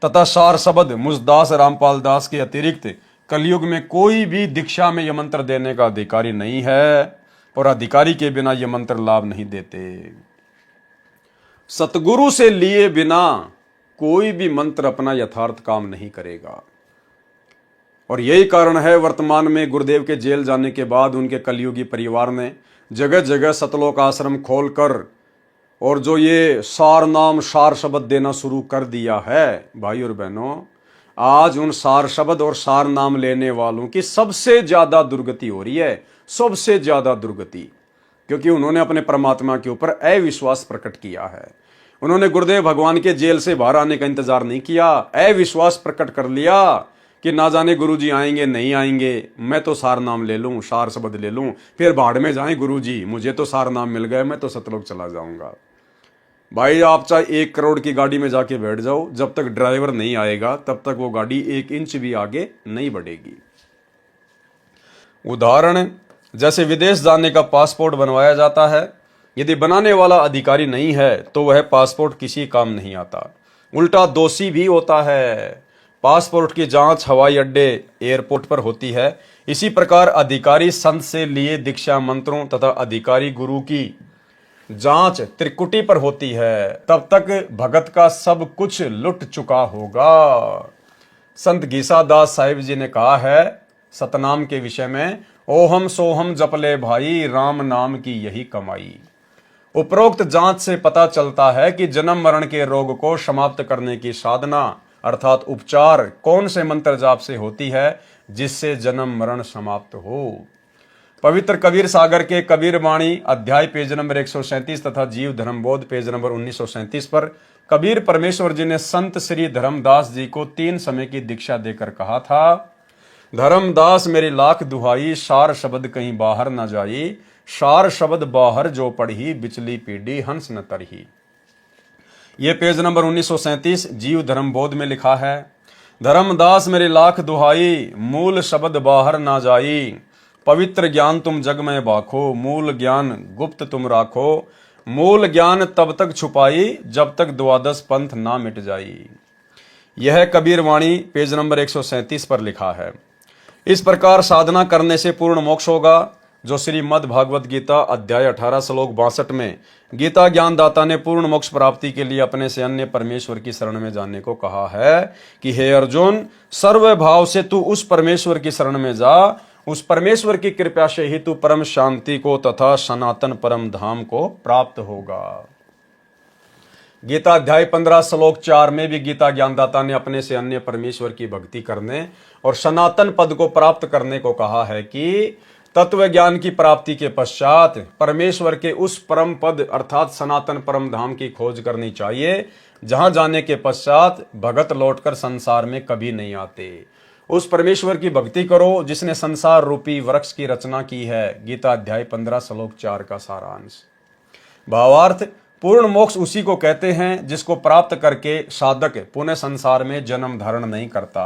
तथा सार शब्द मुझदास रामपाल दास के अतिरिक्त कलयुग में कोई भी दीक्षा में यह मंत्र देने का अधिकारी नहीं है, और अधिकारी के बिना यह मंत्र लाभ नहीं देते। सतगुरु से लिए बिना कोई भी मंत्र अपना यथार्थ काम नहीं करेगा। और यही कारण है वर्तमान में गुरुदेव के जेल जाने के बाद उनके कलयुगी परिवार ने जगह जगह सतलोक आश्रम खोलकर और जो ये सार नाम सार शब्द देना शुरू कर दिया है। भाई और बहनों, आज उन सार शब्द और सार नाम लेने वालों की सबसे ज्यादा दुर्गति हो रही है, सबसे ज्यादा दुर्गति, क्योंकि उन्होंने अपने परमात्मा के ऊपर अविश्वास प्रकट किया है। उन्होंने गुरुदेव भगवान के जेल से बाहर आने का इंतजार नहीं किया, अविश्वास प्रकट कर लिया कि ना जाने गुरुजी आएंगे नहीं आएंगे, मैं तो सार नाम ले लूं, सार शब्द ले लूं, फिर भाड़ में जाएं गुरुजी, मुझे तो सार नाम मिल गए, मैं तो सतलोक चला जाऊंगा। भाई, आप चाहे 1 करोड़ की गाड़ी में जाके बैठ जाओ, जब तक ड्राइवर नहीं आएगा तब तक वो गाड़ी 1 इंच भी आगे नहीं बढ़ेगी। उदाहरण, जैसे विदेश जाने का पासपोर्ट बनवाया जाता है, यदि बनाने वाला अधिकारी नहीं है तो वह पासपोर्ट किसी काम नहीं आता, उल्टा दोषी भी होता है। पासपोर्ट की जांच हवाई अड्डे एयरपोर्ट पर होती है। इसी प्रकार अधिकारी संत से लिए दीक्षा मंत्रों तथा अधिकारी गुरु की जांच त्रिकुटी पर होती है। तब तक भगत का सब कुछ लुट चुका होगा। संत गीसा दास साहिब जी ने कहा है सतनाम के विषय में, ओहम सोहम जपले भाई, राम नाम की यही कमाई। उपरोक्त जांच से पता चलता है कि जन्म मरण के रोग को समाप्त करने की साधना अर्थात उपचार कौन से मंत्र जाप से होती है जिससे जन्म मरण समाप्त हो। पवित्र कबीर सागर के कबीर वाणी अध्याय पेज नंबर 137 तथा जीव धर्मबोध पेज नंबर 1937 पर कबीर परमेश्वर जी ने संत श्री धर्मदास जी को 3 समय की दीक्षा देकर कहा था, धर्मदास मेरी लाख दुहाई, सार शब्द कहीं बाहर न जाई, सार शब्द बाहर जो पढ़ी, बिचली पीढ़ी हंस न तरही। ये पेज नंबर 1937 जीव धर्मबोध में लिखा है। धर्मदास मेरी लाख दुहाई, मूल शब्द बाहर ना जाई, पवित्र ज्ञान तुम जग में बाखो, मूल ज्ञान गुप्त तुम राखो, मूल ज्ञान तब तक छुपाई जब तक द्वादश पंथ ना मिट जाई। यह कबीर वाणी पेज नंबर 137 पर लिखा है। इस प्रकार साधना करने से पूर्ण मोक्ष होगा, जो श्रीमद् भागवत गीता अध्याय 18 श्लोक 62 में गीता ज्ञानदाता ने पूर्ण मोक्ष प्राप्ति के लिए अपने से अन्य परमेश्वर की शरण में जाने को कहा है कि हे अर्जुन, सर्व भाव से तू उस परमेश्वर की शरण में जा, उस परमेश्वर की कृपा से ही तू परम शांति को तथा सनातन परम धाम को प्राप्त होगा। गीता अध्याय 15 श्लोक 4 में भी गीता ज्ञानदाता ने अपने से अन्य परमेश्वर की भक्ति करने और सनातन पद को प्राप्त करने को कहा है कि तत्व ज्ञान की प्राप्ति के पश्चात परमेश्वर के उस परम पद अर्थात सनातन परम धाम की खोज करनी चाहिए, जहां जाने के पश्चात भगत लौटकर संसार में कभी नहीं आते। उस परमेश्वर की भक्ति करो जिसने संसार रूपी वृक्ष की रचना की है। गीता अध्याय 15 श्लोक 4 का सारांश। भावार्थ, पूर्ण मोक्ष उसी को कहते हैं जिसको प्राप्त करके साधक पुनः संसार में जन्म धारण नहीं करता।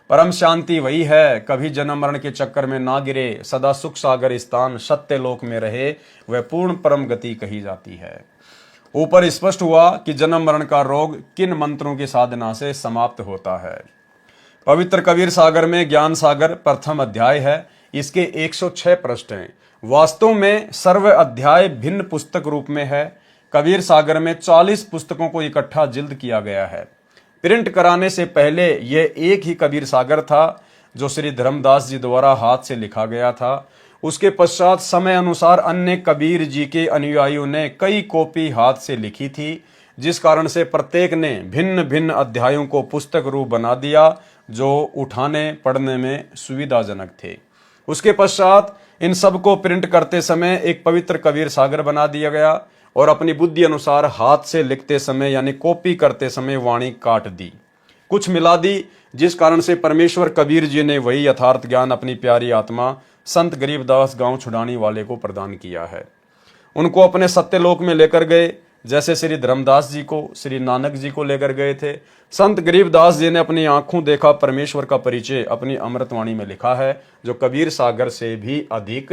परम शांति वही है, कभी जन्म मरण के चक्कर में ना गिरे, सदा सुख सागर स्थान सत्य लोक में रहे, वह पूर्ण परम गति कही जाती है। ऊपर स्पष्ट हुआ कि जन्म मरण का रोग किन मंत्रों की साधना से समाप्त होता है। पवित्र कबीर सागर में ज्ञान सागर प्रथम अध्याय है। इसके 106 पृष्ठ हैं। वास्तव में सर्व अध्याय भिन्न पुस्तक रूप में है। कबीर सागर में 40 पुस्तकों को इकट्ठा जिल्द किया गया है। प्रिंट कराने से पहले यह एक ही कबीर सागर था जो श्री धर्मदास जी द्वारा हाथ से लिखा गया था। उसके पश्चात समय अनुसार अन्य कबीर जी के अनुयायियों ने कई कॉपी हाथ से लिखी थी, जिस कारण से प्रत्येक ने भिन्न भिन्न अध्यायों को पुस्तक रूप बना दिया जो उठाने पढ़ने में सुविधाजनक थे। उसके पश्चात इन सब को प्रिंट करते समय एक पवित्र कबीर सागर बना दिया गया और अपनी बुद्धि अनुसार हाथ से लिखते समय यानी कॉपी करते समय वाणी काट दी, कुछ मिला दी, जिस कारण से परमेश्वर कबीर जी ने वही यथार्थ ज्ञान अपनी प्यारी आत्मा संत गरीबदास गांव छुड़ाने वाले को प्रदान किया है। उनको अपने सत्यलोक में लेकर गए, जैसे श्री धर्मदास जी को श्री नानक जी को लेकर गए थे। संत गरीबदास जी ने अपनी आंखों देखा परमेश्वर का परिचय अपनी अमृतवाणी में लिखा है, जो कबीर सागर से भी अधिक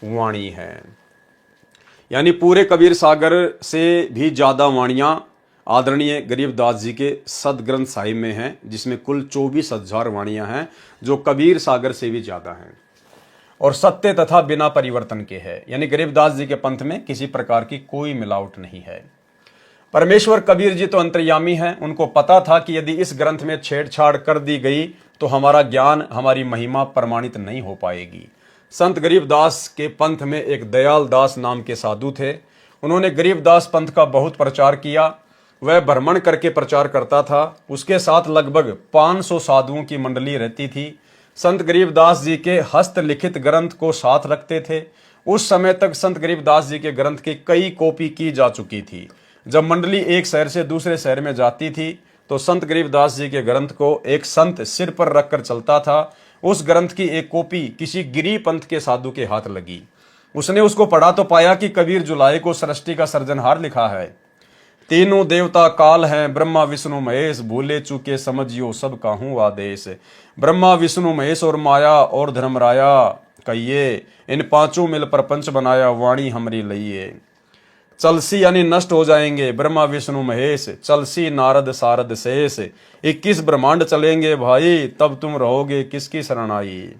वाणी है। यानी पूरे कबीर सागर से भी ज्यादा वाणियां आदरणीय गरीबदास जी के सदग्रंथ साहिब में हैं, जिसमें कुल 24,000 वाणियां हैं, जो कबीर सागर से भी ज्यादा हैं और सत्य तथा बिना परिवर्तन के हैं। यानी गरीबदास जी के पंथ में किसी प्रकार की कोई मिलावट नहीं है। परमेश्वर कबीर जी तो अंतर्यामी हैं। उनको पता था कि यदि इस ग्रंथ में छेड़छाड़ कर दी गई तो हमारा ज्ञान, हमारी महिमा प्रमाणित नहीं हो पाएगी। संत गरीबदास के पंथ में एक दयाल दास नाम के साधु थे। उन्होंने गरीबदास पंथ का बहुत प्रचार किया। वह भ्रमण करके प्रचार करता था। उसके साथ लगभग 500 साधुओं की मंडली रहती थी। संत गरीबदास जी के हस्तलिखित ग्रंथ को साथ रखते थे। उस समय तक संत गरीबदास जी के ग्रंथ की कई कॉपी की जा चुकी थी। जब मंडली एक शहर से दूसरे शहर में जाती थी तो संत गरीबदास जी के ग्रंथ को एक संत सिर पर रखकर चलता था। उस ग्रंथ की एक कॉपी किसी गिरी पंथ के साधु के हाथ लगी। उसने उसको पढ़ा तो पाया कि कबीर जुलाई को सृष्टि का सृजनहार लिखा है। तीनों देवता काल हैं, ब्रह्मा विष्णु महेश, भूले चूके समझियो सब काहू आदेश। ब्रह्मा विष्णु महेश और माया और धर्मराया कहिए, इन पांचों मिल प्रपंच बनाया, वाणी हमरी लइए। चलसी यानी नष्ट हो जाएंगे ब्रह्मा विष्णु महेश, चलसी नारद सारद शेष। 21 ब्रह्मांड चलेंगे भाई, तब तुम रहोगे किसकी शरण आई।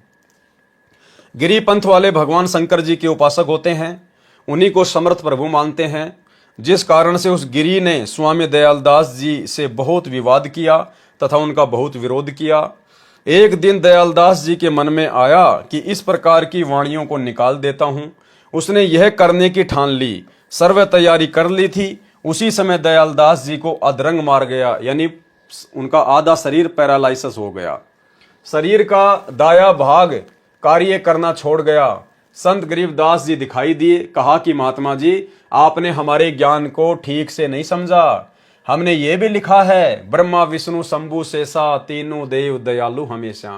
गिरी पंथ वाले भगवान शंकर जी के उपासक होते हैं। उन्हीं को समर्थ प्रभु मानते हैं, जिस कारण से उस गिरी ने स्वामी दयालदास जी से बहुत विवाद किया तथा उनका बहुत विरोध किया। एक दिन दयालदास जी के मन में आया कि इस प्रकार की वाणियों को निकाल देता हूं। उसने यह करने की ठान ली, सर्व तैयारी कर ली थी। उसी समय दयालदास जी को अधरंग मार गया, यानी उनका आधा शरीर पैरालाइसिस हो गया। शरीर का दाया भाग कार्य करना छोड़ गया। संत गरीबदास जी दिखाई दिए। कहा कि महात्मा जी, आपने हमारे ज्ञान को ठीक से नहीं समझा। हमने ये भी लिखा है, ब्रह्मा विष्णु शंभु शेषा तीनों देव दयालु हमेशा।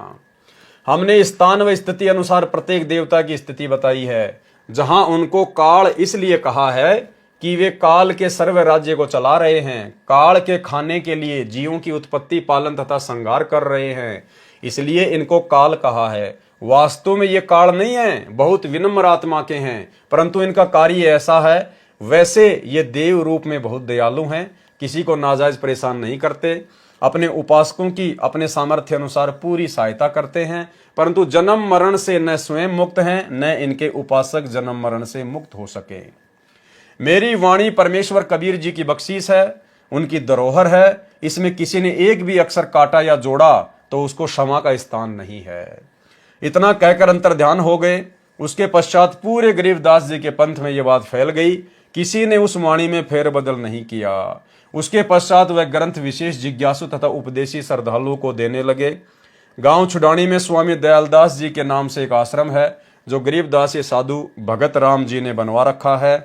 हमने स्थान व स्थिति अनुसार प्रत्येक देवता की स्थिति बताई है। जहां उनको काल इसलिए कहा है कि वे काल के सर्व राज्य को चला रहे हैं, काल के खाने के लिए जीवों की उत्पत्ति, पालन तथा संहार कर रहे हैं, इसलिए इनको काल कहा है। वास्तव में ये काल नहीं है, बहुत विनम्र आत्मा के हैं, परंतु इनका कार्य ऐसा है। वैसे ये देव रूप में बहुत दयालु हैं, किसी को नाजायज परेशान नहीं करते, अपने उपासकों की अपने सामर्थ्य अनुसार पूरी सहायता करते हैं, परंतु जन्म मरण से न स्वयं मुक्त हैं, न इनके उपासक जन्म मरण से मुक्त हो सके। मेरी वाणी परमेश्वर कबीर जी की बख्शीश है, उनकी धरोहर है। इसमें किसी ने एक भी अक्षर काटा या जोड़ा तो उसको क्षमा का स्थान नहीं है। इतना कहकर अंतर ध्यान हो गए। उसके पश्चात पूरे गरीबदास जी के पंथ में यह बात फैल गई। किसी ने उस वाणी में फेरबदल नहीं किया। उसके पश्चात वह ग्रंथ विशेष जिज्ञासु तथा उपदेशी श्रद्धालुओं को देने लगे। गांव छुडानी में स्वामी दयालदास जी के नाम से एक आश्रम है, जो गरीबदास साधु भगत राम जी ने बनवा रखा है।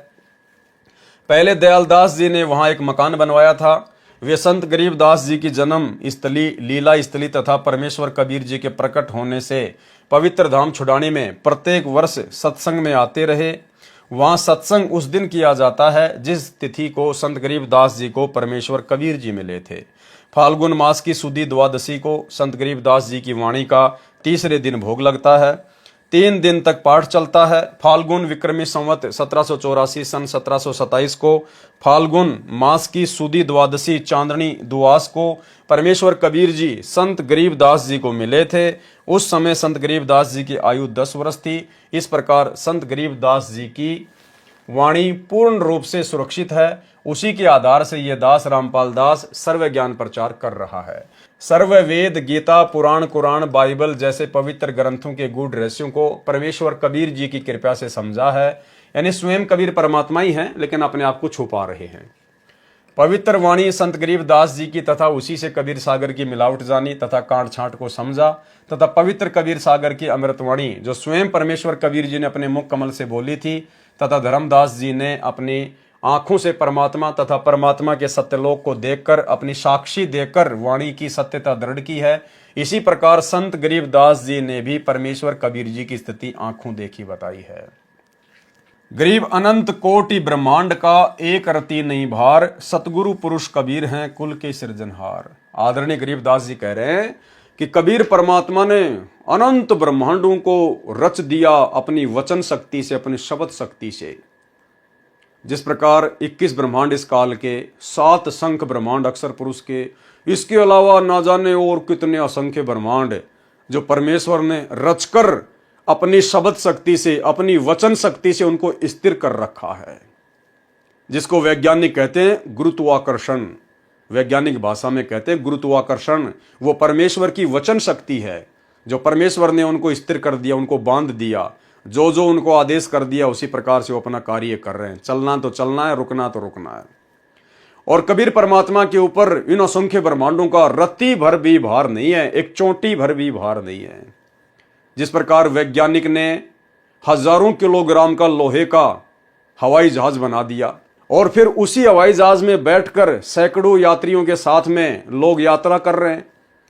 पहले दयालदास जी ने वहां एक मकान बनवाया था। वे संत गरीबदास जी की जन्म स्थली, लीला स्थली तथा परमेश्वर कबीर जी के प्रकट होने से पवित्र धाम छुडानी में प्रत्येक वर्ष सत्संग में आते रहे। वहां सत्संग उस दिन किया जाता है जिस तिथि को संत गरीबदास जी को परमेश्वर कबीर जी मिले थे। फाल्गुन मास की सुदी द्वादशी को संत गरीबदास जी की वाणी का तीसरे दिन भोग लगता है। 3 दिन तक पाठ चलता है। फाल्गुन विक्रमी संवत 1784 सन 1727 को फाल्गुन मास की सुदी द्वादशी चांदनी दुआस को परमेश्वर कबीर जी संत गरीबदास जी को मिले थे। उस समय संत गरीबदास जी की आयु 10 वर्ष थी। इस प्रकार संत गरीबदास जी की वाणी पूर्ण रूप से सुरक्षित है। उसी के आधार से यह दास रामपाल दास सर्व ज्ञान प्रचार कर रहा है। सर्व वेद, गीता, पुराण, कुरान, बाइबल जैसे पवित्र ग्रंथों के गूढ़ रहस्यों को परमेश्वर कबीर जी की कृपा से समझा है। यानी स्वयं कबीर परमात्मा ही हैं, लेकिन अपने आप को छुपा रहे हैं। पवित्र वाणी संत गरीबदास जी की तथा उसी से कबीर सागर की मिलावट जानी तथा कांट छांट को समझा तथा पवित्र कबीर सागर की अमृतवाणी जो स्वयं परमेश्वर कबीर जी ने अपने मुख कमल से बोली थी तथा धर्मदास जी ने अपनी आंखों से परमात्मा तथा परमात्मा के सत्यलोक को देखकर अपनी साक्षी देकर वाणी की सत्यता दृढ़ की है। इसी प्रकार संत गरीबदास जी ने भी परमेश्वर कबीर जी की स्थिति आंखों देखी बताई है। गरीब अनंत कोटि ब्रह्मांड का एक रति नहीं भार, सतगुरु पुरुष कबीर हैं कुल के सृजनहार। आदरणीय गरीबदास जी कह रहे हैं कि कबीर परमात्मा ने अनंत ब्रह्मांडों को रच दिया अपनी वचन शक्ति से, अपनी शब्द शक्ति से। जिस प्रकार 21 ब्रह्मांड इस काल के, 7 संख्य ब्रह्मांड अक्षर पुरुष के, इसके अलावा ना जाने और कितने असंख्य ब्रह्मांड जो परमेश्वर ने रचकर अपनी शब्द शक्ति से, अपनी वचन शक्ति से उनको स्थिर कर रखा है, जिसको वैज्ञानिक कहते हैं गुरुत्वाकर्षण। वैज्ञानिक भाषा में कहते हैं गुरुत्वाकर्षण। वो परमेश्वर की वचन शक्ति है जो परमेश्वर ने उनको स्थिर कर दिया, उनको बांध दिया। जो जो उनको आदेश कर दिया उसी प्रकार से वो अपना कार्य कर रहे हैं। चलना तो चलना है, रुकना तो रुकना है। और कबीर परमात्मा के ऊपर इन असंख्य ब्रह्मांडों का रत्ती भर भी भार नहीं है, एक चोटी भर भी भार नहीं है। जिस प्रकार वैज्ञानिक ने हजारों किलोग्राम का लोहे का हवाई जहाज बना दिया और फिर उसी हवाई जहाज में बैठकर सैकड़ों यात्रियों के साथ में लोग यात्रा कर रहे हैं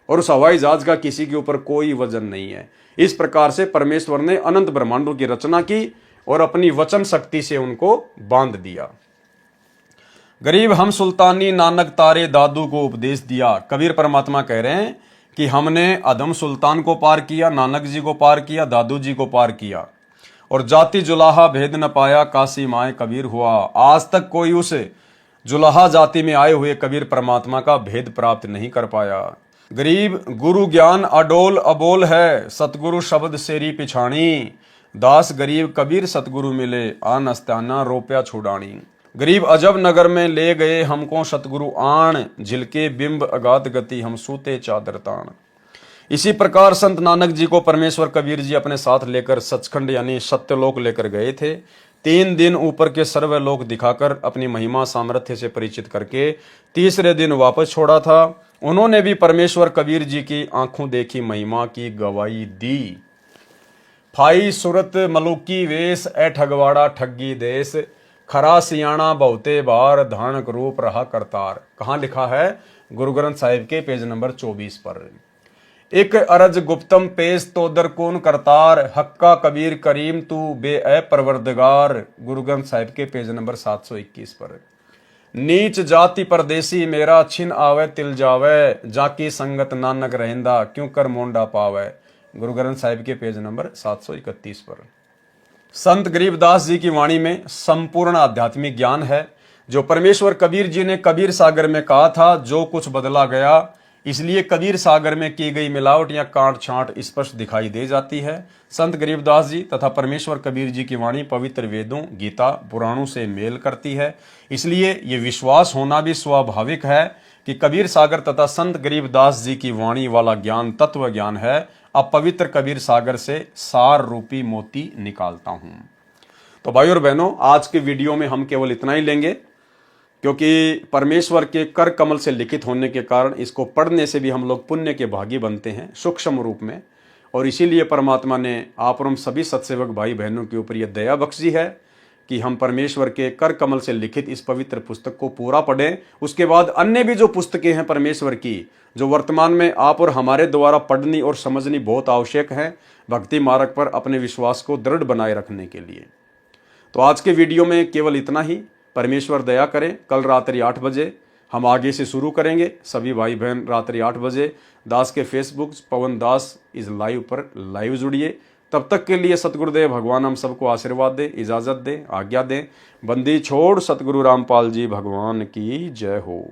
और उस हवाई जहाज का किसी के ऊपर कोई वजन नहीं है। इस प्रकार से परमेश्वर ने अनंत ब्रह्मांडों की रचना की और अपनी वचन शक्ति से उनको बांध दिया। गरीब हम सुल्तानी नानक तारे दादू को उपदेश दिया। कबीर परमात्मा कह रहे हैं कि हमने अदम सुल्तान को पार किया, नानक जी को पार किया, दादू जी को पार किया और जाति जुलाहा भेद न पाया, काशी माए कबीर हुआ। आज तक कोई उस जुलाहा जाति में आए हुए कबीर परमात्मा का भेद प्राप्त नहीं कर पाया। गरीब गुरु ज्ञान अडोल अबोल है, सतगुरु शब्द सेरी पिछाणी। दास गरीब कबीर सतगुरु मिले, आन अस्ताना रोप्या छुड़ानी। गरीब अजब नगर में ले गए हमको सतगुरु आण, झिलके बिंब अगाध गति हम सूते चादर ताण। इसी प्रकार संत नानक जी को परमेश्वर कबीर जी अपने साथ लेकर सचखंड यानी सत्यलोक लेकर गए थे। 3 दिन ऊपर के सर्वलोक दिखाकर अपनी महिमा सामर्थ्य से परिचित करके तीसरे दिन वापस छोड़ा था। उन्होंने भी परमेश्वर कबीर जी की आंखों देखी महिमा की गवाही दी। फाई सुरत मलुकी वेश ए ठगवाड़ा ठगी देश, खरा सियाणा बहुते बार धानक रूप रहा करतार। कहाँ लिखा है? गुरु ग्रंथ साहिब के पेज नंबर 24 पर। एक अरज गुप्तम पेश तो दरकून करतार, हक्का कबीर करीम तू बे ए परवरदिगार। गुरु ग्रंथ साहिब के पेज नंबर 721 पर। नीच जाति परदेसी मेरा छिन आवे तिल जावे, जाकी संगत नानक रहंदा क्यों कर मोंडा पावे। गुरु ग्रंथ साहिब के पेज नंबर 731 पर। संत गरीबदास जी की वाणी में संपूर्ण आध्यात्मिक ज्ञान है। जो परमेश्वर कबीर जी ने कबीर सागर में कहा था, जो कुछ बदला गया, इसलिए कबीर सागर में की गई मिलावट या काट छांट स्पष्ट दिखाई दे जाती है। संत गरीबदास जी तथा परमेश्वर कबीर जी की वाणी पवित्र वेदों, गीता, पुराणों से मेल करती है। इसलिए ये विश्वास होना भी स्वाभाविक है कि कबीर सागर तथा संत गरीबदास जी की वाणी वाला ज्ञान तत्व ज्ञान है। अब पवित्र कबीर सागर से सार रूपी मोती निकालता हूं। तो भाई और बहनों, आज के वीडियो में हम केवल इतना ही लेंगे, क्योंकि परमेश्वर के कर कमल से लिखित होने के कारण इसको पढ़ने से भी हम लोग पुण्य के भागी बनते हैं सूक्ष्म रूप में। और इसीलिए परमात्मा ने आप और हम सभी सत्सेवक भाई बहनों के ऊपर यह दया बख्शी है कि हम परमेश्वर के कर कमल से लिखित इस पवित्र पुस्तक को पूरा पढ़ें। उसके बाद अन्य भी जो पुस्तकें हैं परमेश्वर की, जो वर्तमान में आप और हमारे द्वारा पढ़नी और समझनी बहुत आवश्यक है भक्ति मार्ग पर अपने विश्वास को दृढ़ बनाए रखने के लिए। तो आज के वीडियो में केवल इतना ही। परमेश्वर दया करें, कल रात्रि 8 बजे हम आगे से शुरू करेंगे। सभी भाई बहन रात्रि 8 बजे दास के Facebook Pawan Das is live पर लाइव जुड़िए। तब तक के लिए सतगुरुदेव भगवान हम सबको आशीर्वाद दे, इजाजत दे, आज्ञा दे। बंदी छोड़ सतगुरु रामपाल जी भगवान की जय हो।